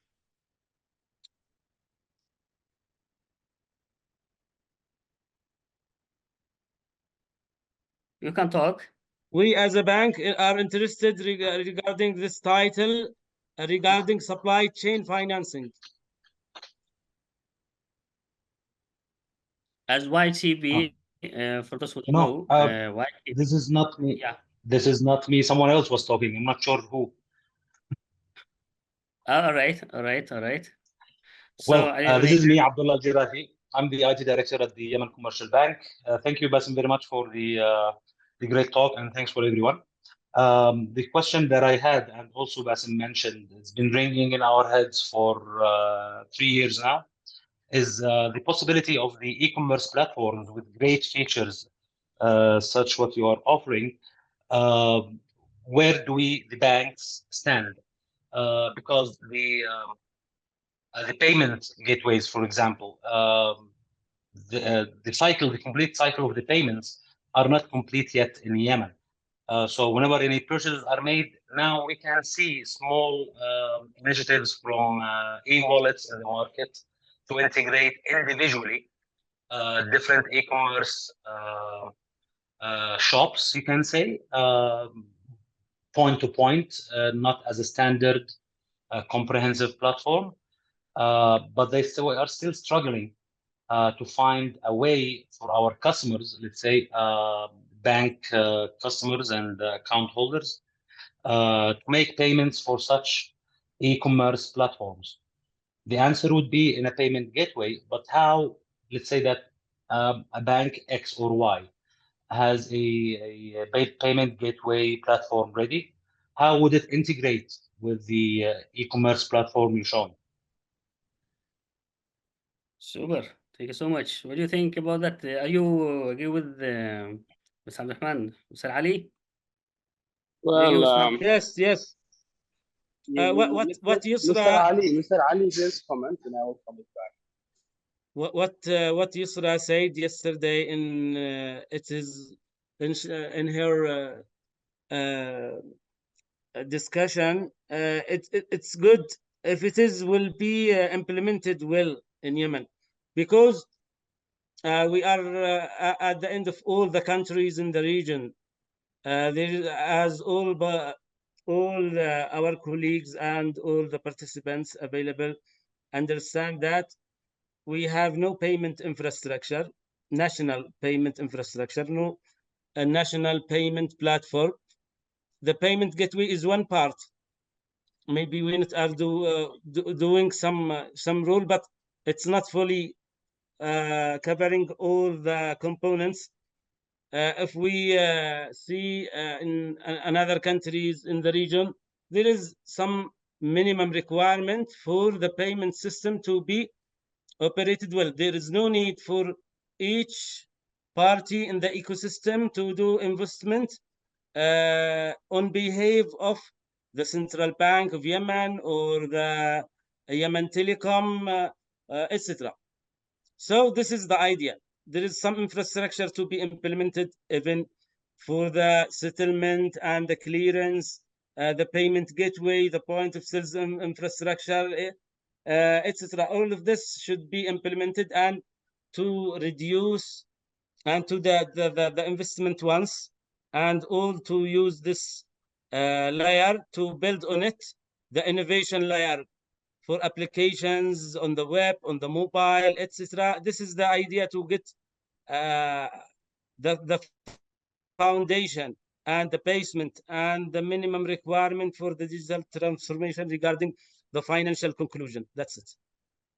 You can talk. We as a bank are interested regarding this title, regarding supply chain financing. As YTB, for those who don't know, YTB. This is not me. Yeah. This is not me. Someone else was talking. I'm not sure who. All right. So Well, this is me, Abdullah Jirafi. I'm the IT director at the Yemen Commercial Bank. Thank you, Basim, very much for the great talk, and thanks for everyone. The question that I had, and also Basim mentioned, it's been ringing in our heads for 3 years now, is the possibility of the e-commerce platforms with great features, such what you are offering. Where do the banks stand? Because the payment gateways, for example, the complete cycle of the payments are not complete yet in Yemen. So whenever any purchases are made, now we can see small initiatives from e-wallets in the market to integrate individually different e-commerce shops, you can say, point to point, not as a standard comprehensive platform. But they are still struggling to find a way for our customers, let's say bank customers and account holders, to make payments for such e-commerce platforms. The answer would be in a payment gateway, but how, let's say that a bank X or Y has a payment gateway platform ready, how would it integrate with the e-commerce platform you shown? Super. Thank you so much. What do you think about that? Are you agree with Mr. Abdurrahman, Mr. Ali? Well, Yes. What let Yusra? Mr. Ali just comment, and I will comment back. what Yusra said yesterday in her discussion. It's good if it will be implemented well in Yemen, because we are at the end of all the countries in the region. As all our colleagues and all the participants available understand that we have no payment infrastructure, national payment infrastructure, no a national payment platform. The payment gateway is one part. Maybe we are doing some rule, but it's not fully covering all the components. If we see in another countries in the region, there is some minimum requirement for the payment system to be operated well. There is no need for each party in the ecosystem to do investment on behalf of the Central Bank of Yemen or the Yemen Telecom, etc. So this is the idea. There is some infrastructure to be implemented even for the settlement and the clearance, the payment gateway, the point of sales infrastructure, etc. All of this should be implemented and to reduce and to the investment once and all to use this layer to build on it the innovation layer for applications on the web, on the mobile, etc. This is the idea to get the foundation and the basement and the minimum requirement for the digital transformation regarding the financial conclusion. That's it.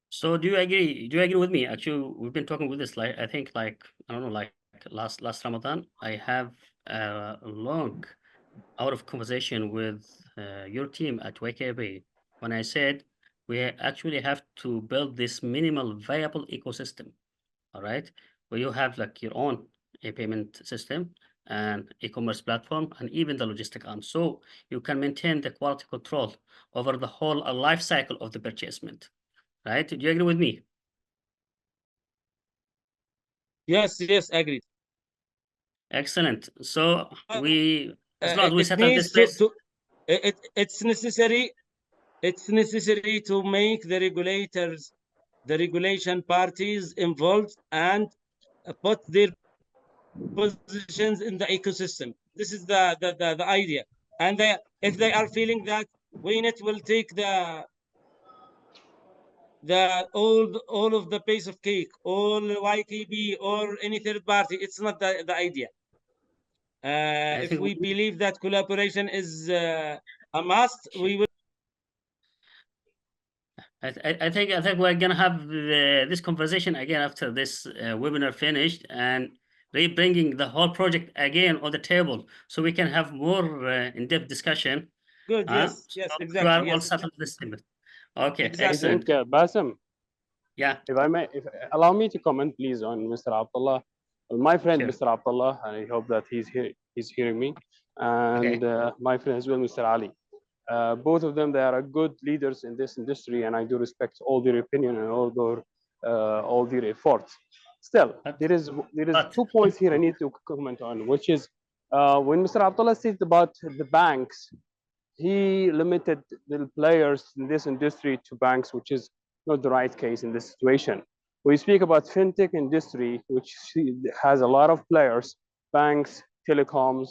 So do you agree? Do you agree with me? Actually, we've been talking with this like I think like I don't know like last Ramadan. I have a long hour of conversation with your team at YKB when I said we actually have to build this minimal viable ecosystem. All right, where you have like your own payment system and e-commerce platform and even the logistic arm, so you can maintain the quality control over the whole life cycle of the purchasement. Right? Do you agree with me? Yes, agreed. Excellent. So we, as long as we It set up this means place, it's necessary to make the regulators, the regulation parties involved and put their positions in the ecosystem. This is the idea. And if they are feeling that WeNet will take all of the piece of cake, all YKB or any third party, it's not the idea. I If think we believe that collaboration is a must, we will. I think we're gonna have this conversation again after this webinar finished and bringing the whole project again on the table so we can have more in-depth discussion. Good. Yes. So Yes. we Exactly. are all Yes. settled this table. Okay. Exactly. I Excellent. think Bassem, Yeah. if I may, allow me to comment, please, on Mr. Abdullah. My friend, Sure. Mr. Abdullah, and I hope that he's hearing me, and my friend as well, Mr. Ali. Both of them, they are good leaders in this industry, and I do respect all their opinion and all their efforts. Still, there is But 2 points here I need to comment on, which is when Mr. Abdullah said about the banks, he limited the players in this industry to banks, which is not the right case in this situation. We speak about fintech industry, which has a lot of players, banks, telecoms,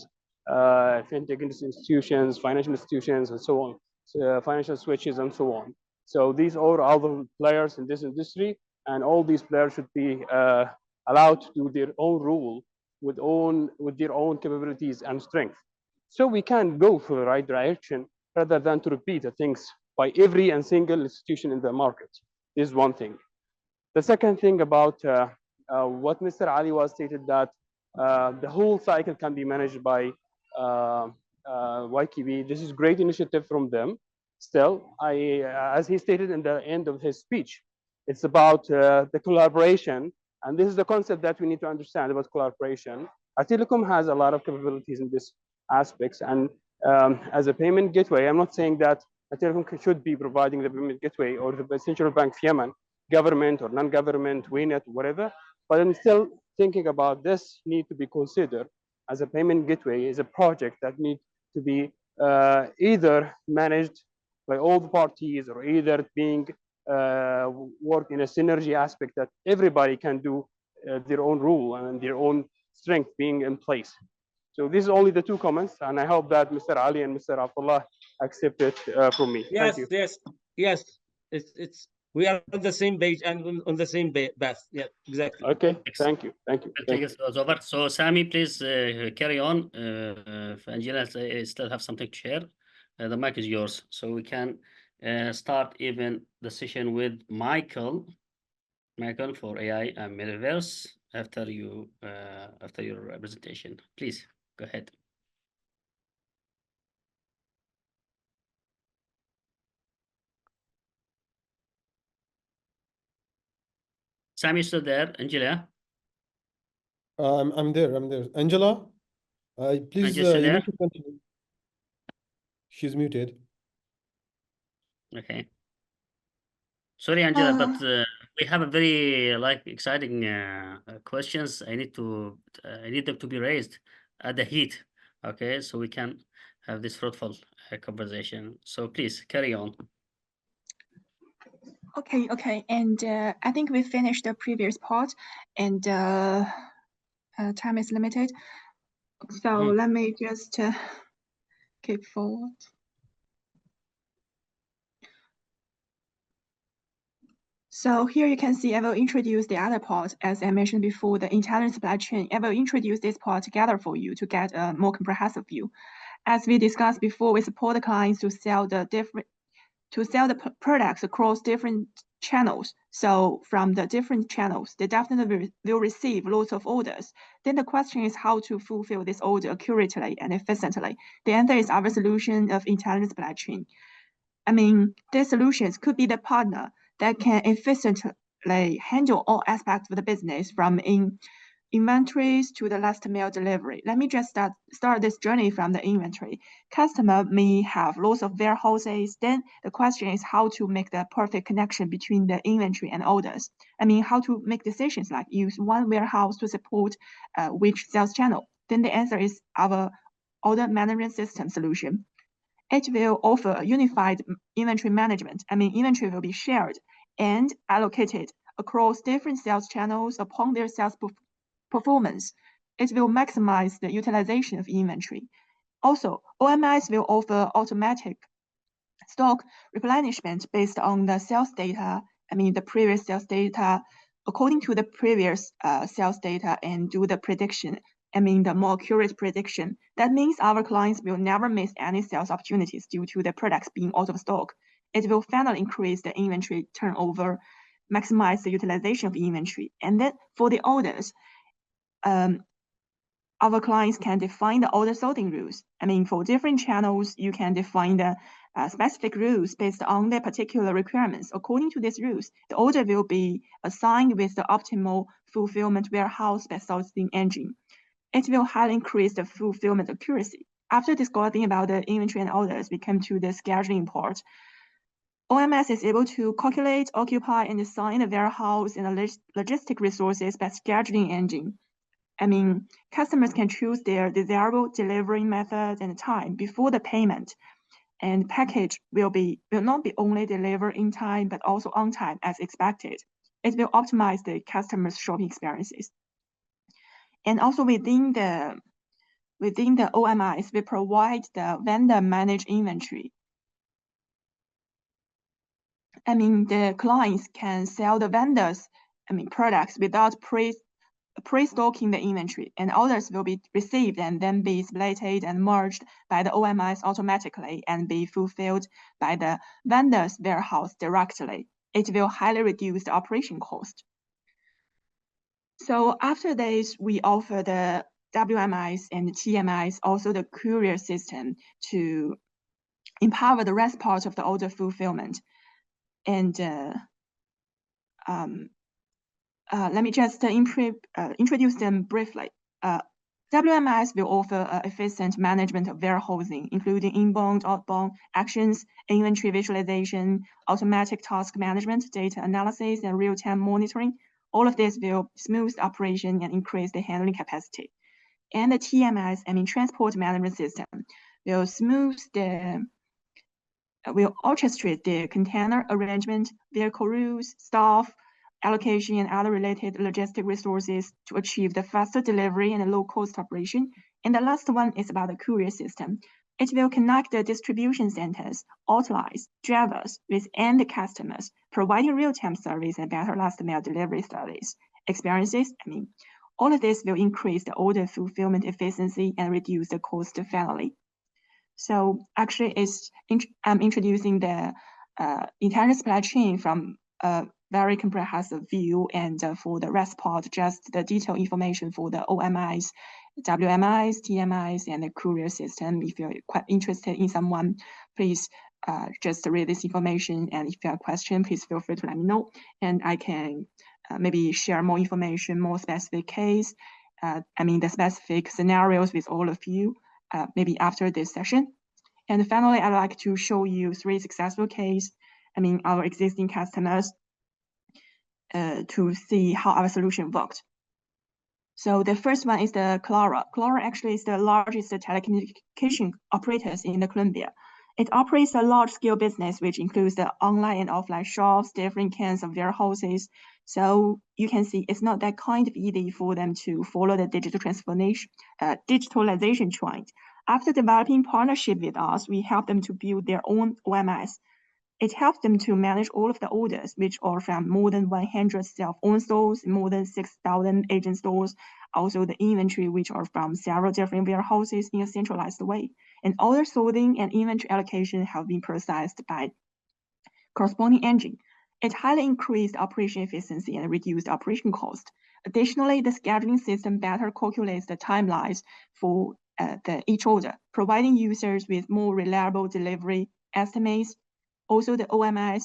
fintech institutions, financial institutions, and so on, financial switches, and so on. So these are other players in this industry, and all these players should be allowed to do their own rule with their own capabilities and strength. So we can go for the right direction rather than to repeat the things by every and single institution in the market. This is one thing. The second thing about what Mr. Ali was stated that the whole cycle can be managed by YKB. This is great initiative from them. Still, as he stated in the end of his speech, it's about the collaboration, and this is the concept that we need to understand about collaboration. Telecom has a lot of capabilities in this aspects, and as a payment gateway, I'm not saying that Telecom should be providing the payment gateway or the Central Bank of Yemen government or non-government, WINET, whatever. But I'm still thinking about this need to be considered as a payment gateway, is a project that needs to be either managed by all the parties or either being work in a synergy aspect that everybody can do their own rule and their own strength being in place. So this is only the two comments, and I hope that Mr. Ali and Mr. Abdullah accept it from me. Thank Yes, you. yes. It's we are on the same page and on the same path. Yeah, exactly. Okay, Excellent. thank you, thank you. I Thank think you. it was over. So Sami, please carry on. If Angela still have something to share, the mic is yours. So we can start even the session with Michael. Michael for AI and Metaverse after you after your presentation. Please go ahead. Sami, you still there? Angela? I'm there. I'm there. Angela, please, Angela, still you there? need to continue. She's muted. Okay. Sorry, Angela, but we have a very like exciting questions. I need them to be raised at the heat. Okay, so we can have this fruitful conversation. So please carry on. Okay. And I think we finished the previous part, and time is limited. So let me just keep forward. So here you can see I will introduce the other part. As I mentioned before, the intelligent supply chain. I will introduce this part together for you to get a more comprehensive view. As we discussed before, we support the clients to sell the products across different channels. So from the different channels, they definitely will receive lots of orders. Then the question is how to fulfill this order accurately and efficiently. The answer is our solution of intelligent supply chain. I mean, these solutions could be the partner that can efficiently handle all aspects of the business from inventories to the last mile delivery. Let me just start this journey from the inventory. Customer may have lots of warehouses. Then the question is how to make the perfect connection between the inventory and orders. I mean, how to make decisions like use one warehouse to support which sales channel. Then the answer is our order management system solution. It will offer unified inventory management. I mean, inventory will be shared and allocated across different sales channels upon their sales performance. It will maximize the utilization of inventory. Also, OMS will offer automatic stock replenishment based on the sales data. I mean, the previous sales data, according to the previous sales data, and do the prediction. I mean, the more accurate prediction. That means our clients will never miss any sales opportunities due to the products being out of stock. It will finally increase the inventory turnover, maximize the utilization of inventory. And then for the orders, our clients can define the order sorting rules. I mean, for different channels, you can define the specific rules based on their particular requirements. According to these rules, the order will be assigned with the optimal fulfillment warehouse by sourcing engine. It will highly increase the fulfillment accuracy. After discussing about the inventory and orders, we come to the scheduling part. OMS is able to calculate, occupy, and assign the warehouse and the logistic resources by scheduling engine. I mean, customers can choose their desirable delivery method and time before the payment. And package will not be only delivered in time, but also on time as expected. It will optimize the customer's shopping experiences. And also within the OMIs, we provide the vendor managed inventory. I mean, the clients can sell the vendors, products without pre-stocking the inventory, and orders will be received and then be splitted and merged by the OMIs automatically and be fulfilled by the vendor's warehouse directly. It will highly reduce the operation cost. So after this, we offer the WMIs and the TMIs, also the courier system, to empower the rest part of the order fulfillment. And let me just introduce them briefly. WMS will offer efficient management of warehousing, including inbound, outbound actions, inventory visualization, automatic task management, data analysis, and real-time monitoring. All of this will smooth the operation and increase the handling capacity. And the TMS, transport management system, will orchestrate the container arrangement, vehicle routes, staff, allocation, and other related logistic resources to achieve the faster delivery and low-cost operation. And the last one is about the courier system. It will connect the distribution centers, outlets, drivers with end customers, providing real-time service and better last-mile delivery service experiences. All of this will increase the order fulfillment efficiency and reduce the cost finally. So actually, I'm introducing the intelligent supply chain from a very comprehensive view, and for the rest part, just the detailed information for the OMIs, WMIs, TMIs, and the courier system. If you're quite interested in someone, please just read this information. And if you have a question, please feel free to let me know, and I can maybe share more information, more specific case, the specific scenarios with all of you. Maybe after this session. And finally, I'd like to show you 3 successful cases, our existing customers, to see how our solution worked. So the first one is the Clara. Clara actually is the largest telecommunication operators in the Colombia. It operates a large-scale business, which includes the online and offline shops, different kinds of warehouses. So you can see it's not that kind of easy for them to follow the digital transformation, digitalization trend. After developing partnership with us, we help them to build their own OMS. It helps them to manage all of the orders, which are from more than 100 self-owned stores, more than 6,000 agent stores, also the inventory, which are from several different warehouses in a centralized way. And order sorting and inventory allocation have been processed by corresponding engine. It highly increased operation efficiency and reduced operation cost. Additionally, the scheduling system better calculates the timelines for each order, providing users with more reliable delivery estimates. Also, the OMS,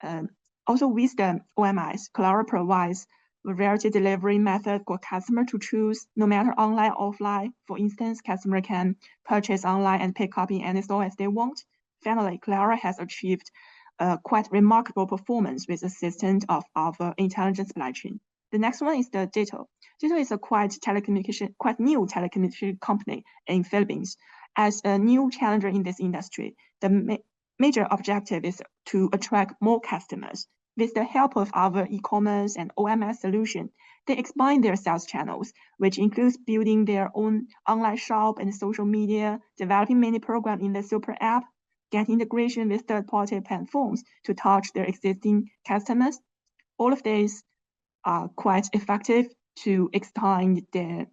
with the OMS, Clara provides a variety delivery method for customer to choose, no matter online or offline. For instance, customer can purchase online and pick up in any store as they want. Finally, Clara has achieved quite remarkable performance with assistance of our intelligent supply chain. The next one is the Ditto. Ditto is a quite new telecommunication company in Philippines. As a new challenger in this industry, the major objective is to attract more customers. With the help of our e-commerce and OMS solution, they expand their sales channels, which includes building their own online shop and social media, developing many programs in the super app, get integration with third-party platforms to touch their existing customers. All of these are quite effective to expand their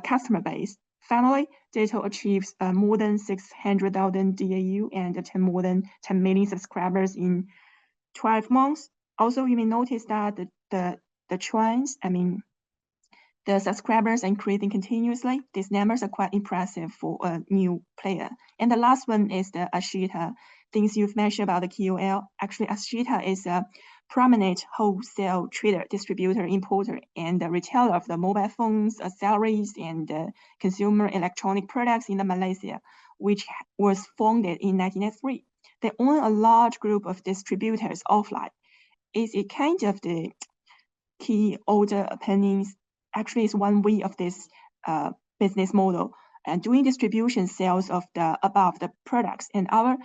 customer base. Finally, Ditto achieves more than 600,000 DAU and more than 10 million subscribers in 12 months. Also, you may notice that the trends, the subscribers are increasing continuously. These numbers are quite impressive for a new player. And the last one is the Ashita. Things you've mentioned about the KOL. Actually, Ashita is a prominent wholesale trader, distributor, importer, and retailer of the mobile phones, accessories, and consumer electronic products in Malaysia, which was founded in 1993. They own a large group of distributors offline. It's a kind of the key order openings. Actually, it's one way of this business model, and doing distribution sales of the above the products. And our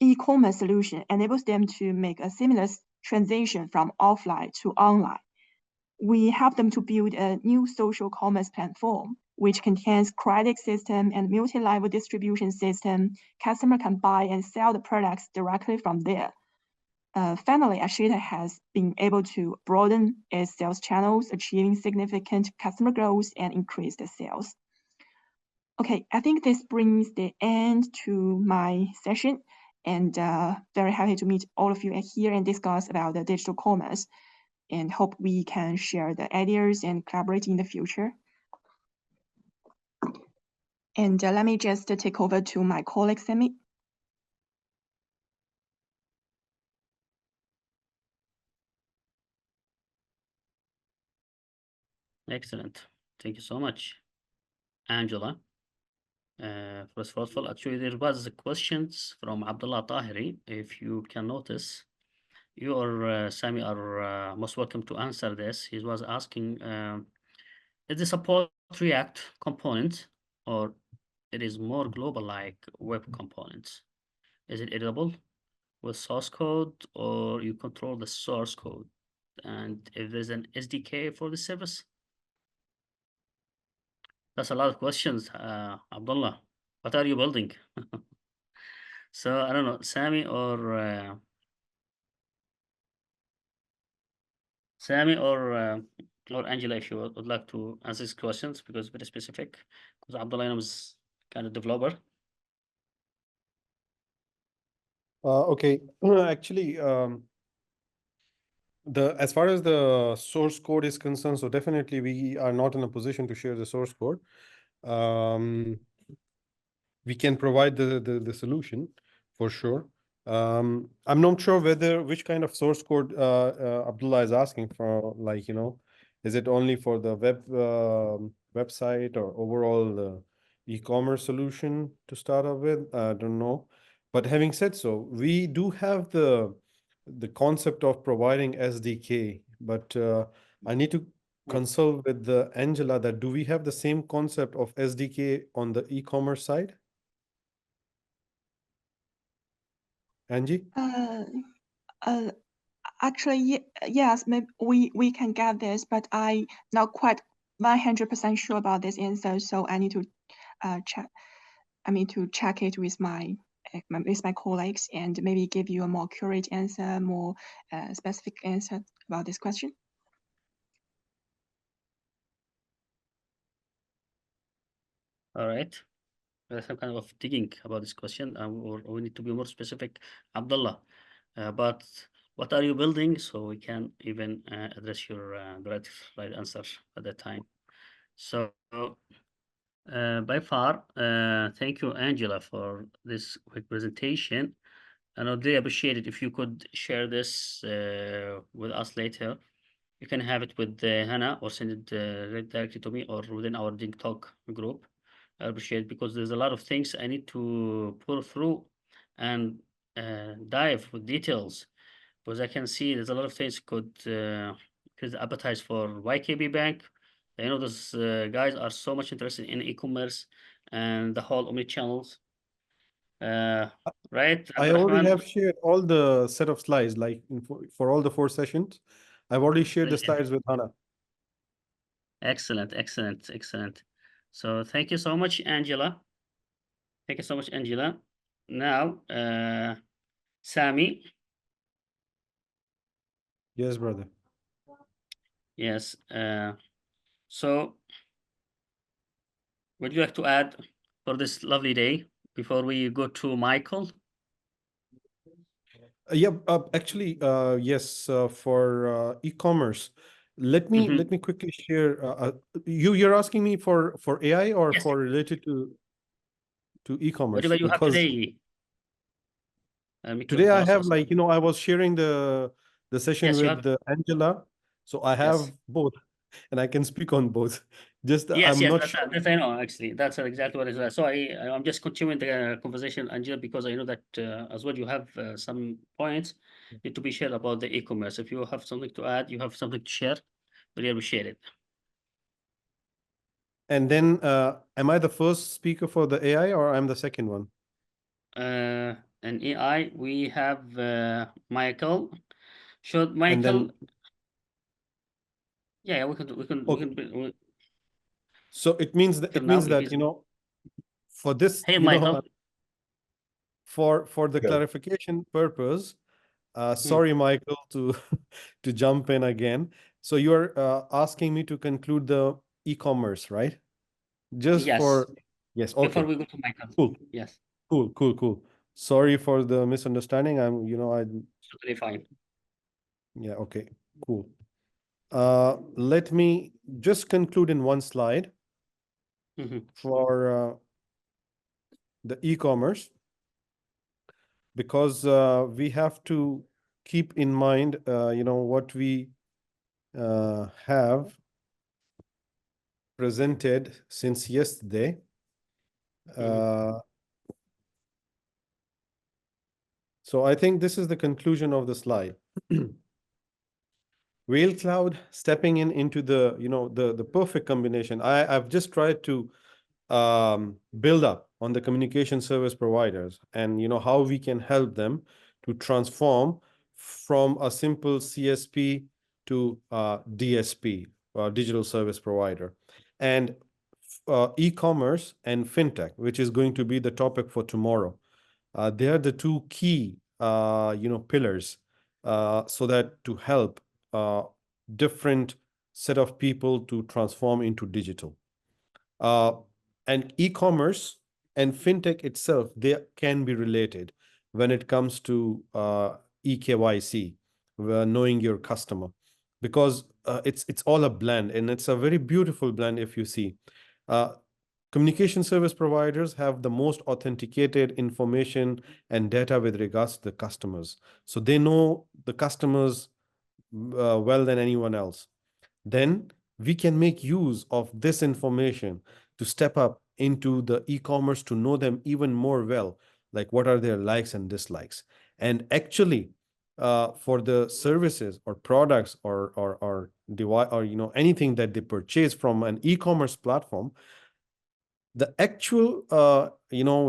e-commerce solution enables them to make a seamless transition from offline to online. We help them to build a new social commerce platform, which contains credit system and multi-level distribution system. Customer can buy and sell the products directly from there. Finally, Ashita has been able to broaden its sales channels, achieving significant customer growth and increase the sales. Okay, I think this brings the end to my session, and very happy to meet all of you here and discuss about the digital commerce, and hope we can share the ideas and collaborate in the future. And let me just take over to my colleague, Sammy. Excellent. Thank you so much. Angela, for this thoughtful. Actually, there was questions from Abdullah Tahiri. If you can notice, you or Sami are most welcome to answer this. He was asking, is the support React component or it is more global like web components? Is it editable with source code or you control the source code? And if there's an SDK for the service? That's a lot of questions, Abdullah. What are you building? So I don't know, Sami or Angela, if you would like to answer these questions because very specific. Because Abdullah is kind of developer. Okay, actually, as far as the source code is concerned, so definitely we are not in a position to share the source code. We can provide the solution for sure. I'm not sure which kind of source code Abdullah is asking for, like, is it only for the website or overall the e-commerce solution to start off with? I don't know. But having said so, we do have the concept of providing SDK, but I need to consult with the Angela that do we have the same concept of SDK on the e-commerce side? Angie? Actually, yes, maybe we can get this, but I not quite 100% sure about this answer, so I need to check. I mean to check it with my colleagues and maybe give you a more accurate answer, more specific answer about this question. All right. There's some kind of digging about this question, or we need to be more specific, Abdullah. But what are you building so we can even address your right answer at that time. So by far, thank you, Angela, for this quick presentation. And I'd really appreciate it if you could share this with us later. You can have it with Hannah or send it directly to me or within our Ding Talk group. I appreciate it because there's a lot of things I need to pull through and dive with details because I can see there's a lot of things could advertise for YKB Bank. I know those guys are so much interested in e-commerce and the whole omni-channels. Right, I already Abdurrahman? have shared all the set of slides, like for all the 4 sessions. I've already shared the Brilliant. slides with Hannah. Excellent, excellent, excellent. So thank you so much, Angela. Thank you so much, Angela. Now, Sami. Yes, brother. Yes. So would you like to add for this lovely day before we go to Michael? Yeah, actually, yes, for e-commerce. Let me quickly share. You're asking me for AI or Yes. for related to e-commerce? Whatever you have Because today. today I have, like, I was sharing the session Yes, you with have. Angela, so I have Yes. both, and I can speak on both. Just Yes, I'm yes, not that, sure. that I know actually. That's exactly what it is. So I'm just continuing the conversation, Angela, because I know that as well you have some points need to be shared about the e-commerce. If you have something to add, you have something to share, really appreciate it. And then, am I the first speaker for the AI or I'm the second one? And AI, we have Michael. Should And Michael? then, Yeah, we okay. can. So it means Till now, if he's for this, hey Michael. for the Yeah. clarification purpose, Hmm. sorry, Michael, to to jump in again. So you're asking me to conclude the e-commerce, right? Just Yes. for yes, Before okay, we go to Michael. cool, Yes. cool. Sorry for the misunderstanding. I Totally fine. yeah, okay, cool. Let me just conclude in one slide for the e-commerce, because we have to keep in mind, what we have presented since yesterday. So I think this is the conclusion of the slide. Rail Cloud stepping into the, the perfect combination. I've just tried to build up on the communication service providers and, how we can help them to transform from a simple CSP to DSP, digital service provider. And e-commerce and fintech, which is going to be the topic for tomorrow. They are the two key, pillars, so that to help different set of people to transform into digital. And e-commerce and fintech itself, they can be related when it comes to EKYC, knowing your customer, because it's all a blend, and it's a very beautiful blend. If you see, communication service providers have the most authenticated information and data with regards to the customers, so they know the customers well than anyone else. Then we can make use of this information to step up into the e-commerce to know them even more well, like what are their likes and dislikes. And actually, for the services or products or device or anything that they purchase from an e-commerce platform, the actual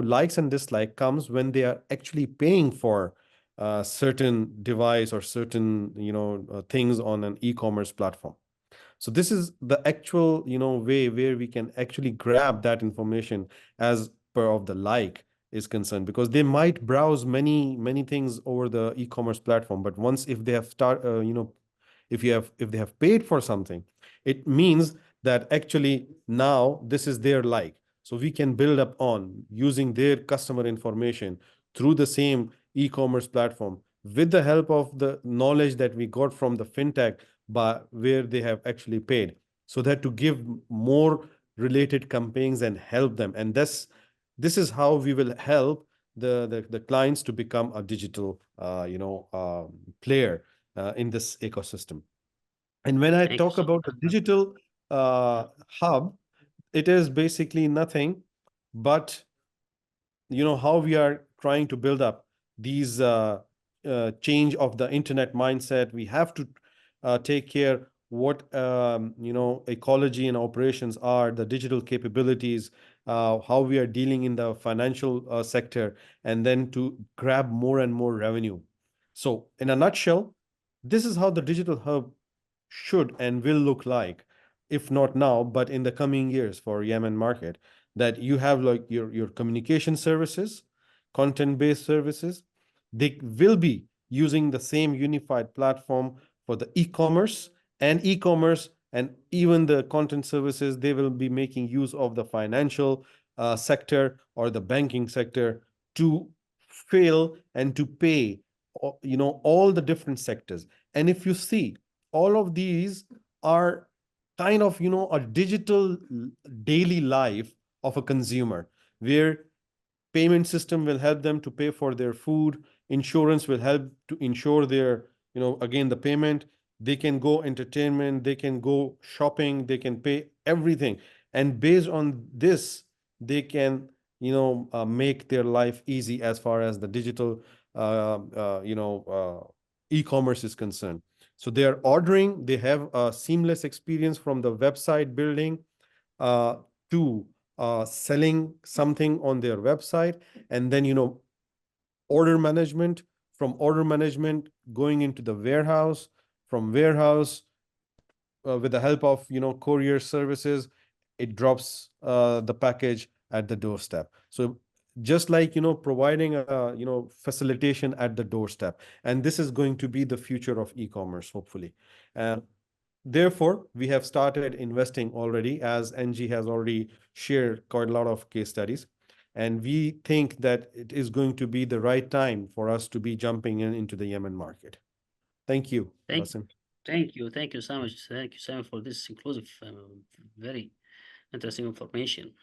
likes and dislike comes when they are actually paying for certain device or certain things on an e-commerce platform. So this is the actual, way where we can actually grab that information as per of the like is concerned, because they might browse many things over the e-commerce platform, but once if they have if they have paid for something, it means that actually now this is their like. So we can build up on using their customer information through the same e-commerce platform with the help of the knowledge that we got from the fintech, but where they have actually paid, so that to give more related campaigns and help them. And this is how we will help the clients to become a digital player in this ecosystem. And when I Thank you talk so about the digital hub, it is basically nothing but how we are trying to build up these change of the internet mindset. We have to take care what ecology and operations are, the digital capabilities, how we are dealing in the financial sector, and then to grab more and more revenue. So in a nutshell, this is how the digital hub should and will look like, if not now, but in the coming years for Yemen market. That you have like your communication services, content-based services. They will be using the same unified platform for the e-commerce and even the content services. They will be making use of the financial sector or the banking sector to fail and to pay all the different sectors. And if you see, all of these are kind of a digital daily life of a consumer, where payment system will help them to pay for their food, insurance will help to insure their again the payment. They can go entertainment, they can go shopping, they can pay everything, and based on this they can make their life easy as far as the digital e-commerce is concerned. So they are ordering, they have a seamless experience from the website building to selling something on their website, and then order management, from order management going into the warehouse, from warehouse with the help of courier services, it drops the package at the doorstep. So just like providing a facilitation at the doorstep, and this is going to be the future of e-commerce, hopefully. Therefore, we have started investing already, as NG has already shared quite a lot of case studies. And we think that it is going to be the right time for us to be jumping into the Yemen market. Thank you, Thank Basim. Thank you so much for this inclusive, very interesting information.